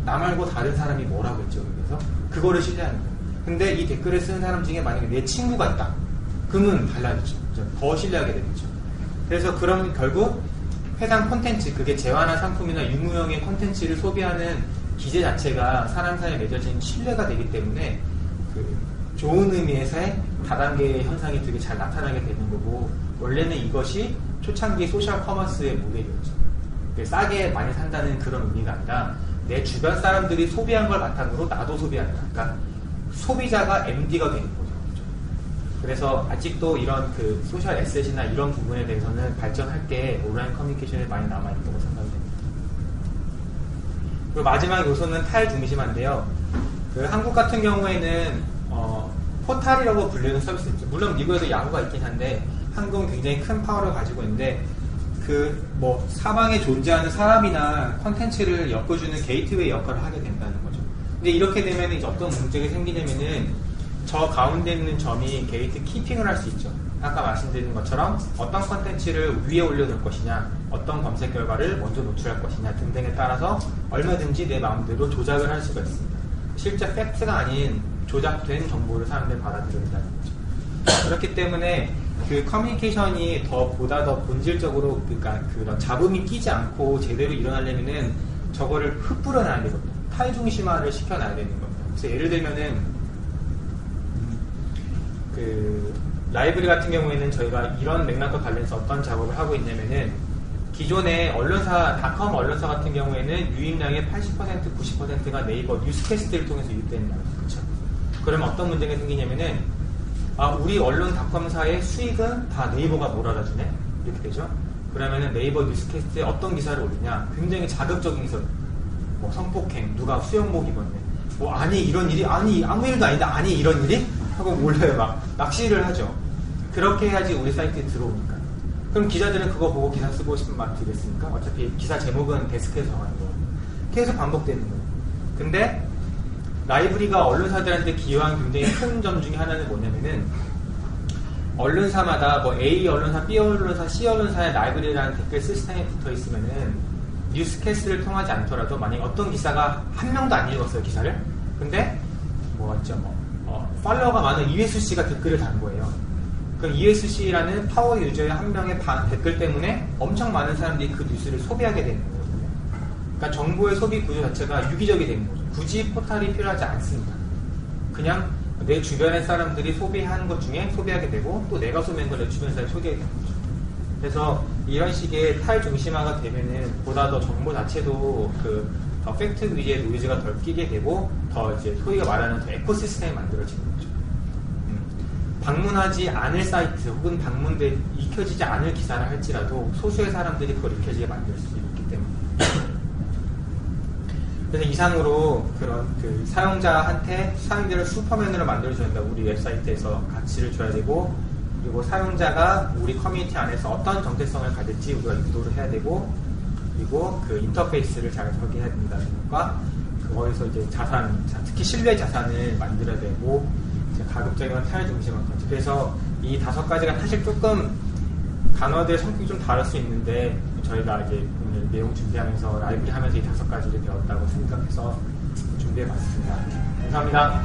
나 말고 다른 사람이 뭐라고 했죠. 그래서 그거를 신뢰하는 거예요. 근데 이 댓글을 쓰는 사람 중에 만약에 내 친구가 있다, 그러면 달라지죠. 더 신뢰하게 되겠죠. 그래서 그러면 결국 해당 콘텐츠, 그게 재화나 상품이나 유무형의 콘텐츠를 소비하는 기제 자체가 사람 사이에 맺어진 신뢰가 되기 때문에 좋은 의미에서의 다단계 현상이 되게 잘 나타나게 되는 거고, 원래는 이것이 초창기 소셜 커머스의 모델이었죠. 싸게 많이 산다는 그런 의미가 아니라 내 주변 사람들이 소비한 걸 바탕으로 나도 소비한다. 그러니까 소비자가 MD가 되는 거죠. 그래서 아직도 이런 소셜 에셋이나 이런 부분에 대해서는 발전할 게 온라인 커뮤니케이션에 많이 남아있다고 생각됩니다. 그리고 마지막 요소는 탈중심한데요. 한국 같은 경우에는 포탈이라고 불리는 서비스 있죠. 물론 미국에도 야후가 있긴 한데 한국은 굉장히 큰 파워를 가지고 있는데, 사방에 존재하는 사람이나 컨텐츠를 엮어주는 게이트웨이 역할을 하게 된다는 거죠. 근데 이렇게 되면 이제 어떤 문제가 생기냐면은 저 가운데 있는 점이 게이트 키핑을 할 수 있죠. 아까 말씀드린 것처럼 어떤 컨텐츠를 위에 올려놓을 것이냐, 어떤 검색 결과를 먼저 노출할 것이냐 등등에 따라서 얼마든지 내 마음대로 조작을 할 수가 있습니다. 실제 팩트가 아닌 조작된 정보를 사람들이 받아들여야 된다는 거죠. 그렇기 때문에 커뮤니케이션이 보다 더 본질적으로, 그러니까 그런 잡음이 끼지 않고 제대로 일어나려면은 저거를 흩뿌려놔야 되거든요. 탈중심화를 시켜놔야 되는 겁니다. 그래서 예를 들면은 라이브리 같은 경우에는 저희가 이런 맥락과 관련해서 어떤 작업을 하고 있냐면은, 기존의 언론사, 닷컴 언론사 같은 경우에는 유입량의 80%, 90%가 네이버 뉴스캐스트를 통해서 유입되는 거예요. 그렇죠? 그러면 어떤 문제가 생기냐면은, 우리 언론 닷컴사의 수익은 다 네이버가 몰아다주네? 이렇게 되죠. 그러면은 네이버 뉴스캐스트에 어떤 기사를 올리냐, 굉장히 자극적인 기사, 뭐 성폭행, 누가 수영복 입었네, 뭐 아니 이런 일이, 아니 아무 일도 아닌데 아니 이런 일이 하고 올려요. 막 낚시를 하죠. 그렇게 해야지 우리 사이트에 들어오니까. 그럼 기자들은 그거 보고 기사 쓰고 싶은 마음 들겠습니까? 어차피 기사 제목은 데스크에서 정하는 거예요. 계속 반복되는 거예요. 근데 라이브리가 언론사들한테 기여한 굉장히 큰 점 중에 하나는 뭐냐면은, 언론사마다 뭐 A 언론사, B 언론사, C 언론사의 라이브리라는 댓글 시스템에 붙어 있으면은 뉴스캐스트를 통하지 않더라도 만약에 어떤 기사가 한 명도 안 읽었어요, 기사를. 근데 뭐였죠, 팔로워가 많은 이회수 씨가 댓글을 단 거예요. 그럼 이회수 씨라는 파워 유저의 한 명의 댓글 때문에 엄청 많은 사람들이 그 뉴스를 소비하게 되는 거거든요. 그러니까 정보의 소비 구조 자체가 유기적이 되는 거죠. 굳이 포털이 필요하지 않습니다. 그냥 내 주변의 사람들이 소비하는 것 중에 소비하게 되고, 또 내가 소비한 걸 내 주변 사람이 소비하게 되는 거죠. 그래서 이런 식의 탈중심화가 되면은 보다 더 정보 자체도 더 팩트 위주의 노이즈가 덜 끼게 되고, 더 이제 소위가 말하는 더 에코시스템이 만들어지는 거죠. 방문하지 않을 사이트 혹은 방문돼 익혀지지 않을 기사를 할지라도 소수의 사람들이 그걸 익혀지게 만들 수 있기 때문에. 그래서 이상으로 그런 사용자한테 사용자를 슈퍼맨으로 만들어줘야 된다. 우리 웹사이트에서 가치를 줘야 되고, 그리고 사용자가 우리 커뮤니티 안에서 어떤 정체성을 가질지 우리가 유도를 해야 되고, 그리고 그 인터페이스를 잘 설계해야 된다는 것과, 거기서 이제 자산, 특히 신뢰 자산을 만들어야 되고, 가급적이면 타일 중심한 거죠. 그래서 이 5가지가 사실 조금 단어들 성격이 좀 다를 수 있는데, 저희가 이제 오늘 내용 준비하면서 라이브리 하면서 이 5가지를 배웠다고 생각해서 준비해봤습니다. 감사합니다.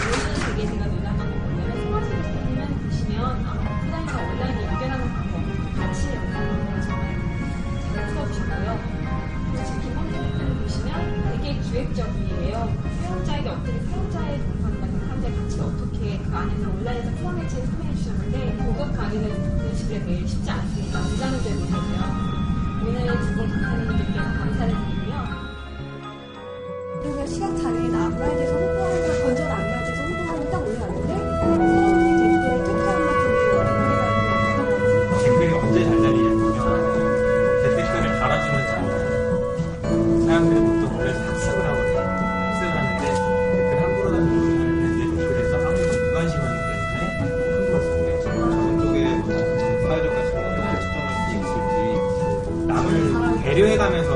오늘 되게 제가 놀랐던 건 뭐냐면, 스마트 시스템을 보시면 세상에서 온라인에 연결하는 방법 같이 영상을 정말 잘 풀어주셨고요. 그리고 지금 김범준 대표를 보시면 되게 기획적이에요. 사용자에게 어떻게 사용자의 동선과 사용자의 가치를 어떻게 그 안에서 온라인에서 포함할지 설명해 주셨는데, 고급 강의는 들으시기에 매일 쉽지 않습니다. 부담을 되는 거고요. 오늘 두 분 강사님들께서 감사를 드리고요. 그러면 시각장애인 앞라인에서 홍보하는 걸 건전 앞라인에서 홍보하는 딱 올려놨는데, 사람들이 댓글에 특허한 같은 댓글이 언제 잘 달리냐면요, 댓글을 달아주면 잘 달려요. 사람들이 보통 원래 학습을 하거든요. 학습을 하는데 댓글 함부로 달리는 텐데, 댓글에서 아무도 무관심하기 때문에 함부로 쓰는데, 저런 쪽에 사회적 가치가 얼마나 측정할 수 있을지 남을 배려해가면서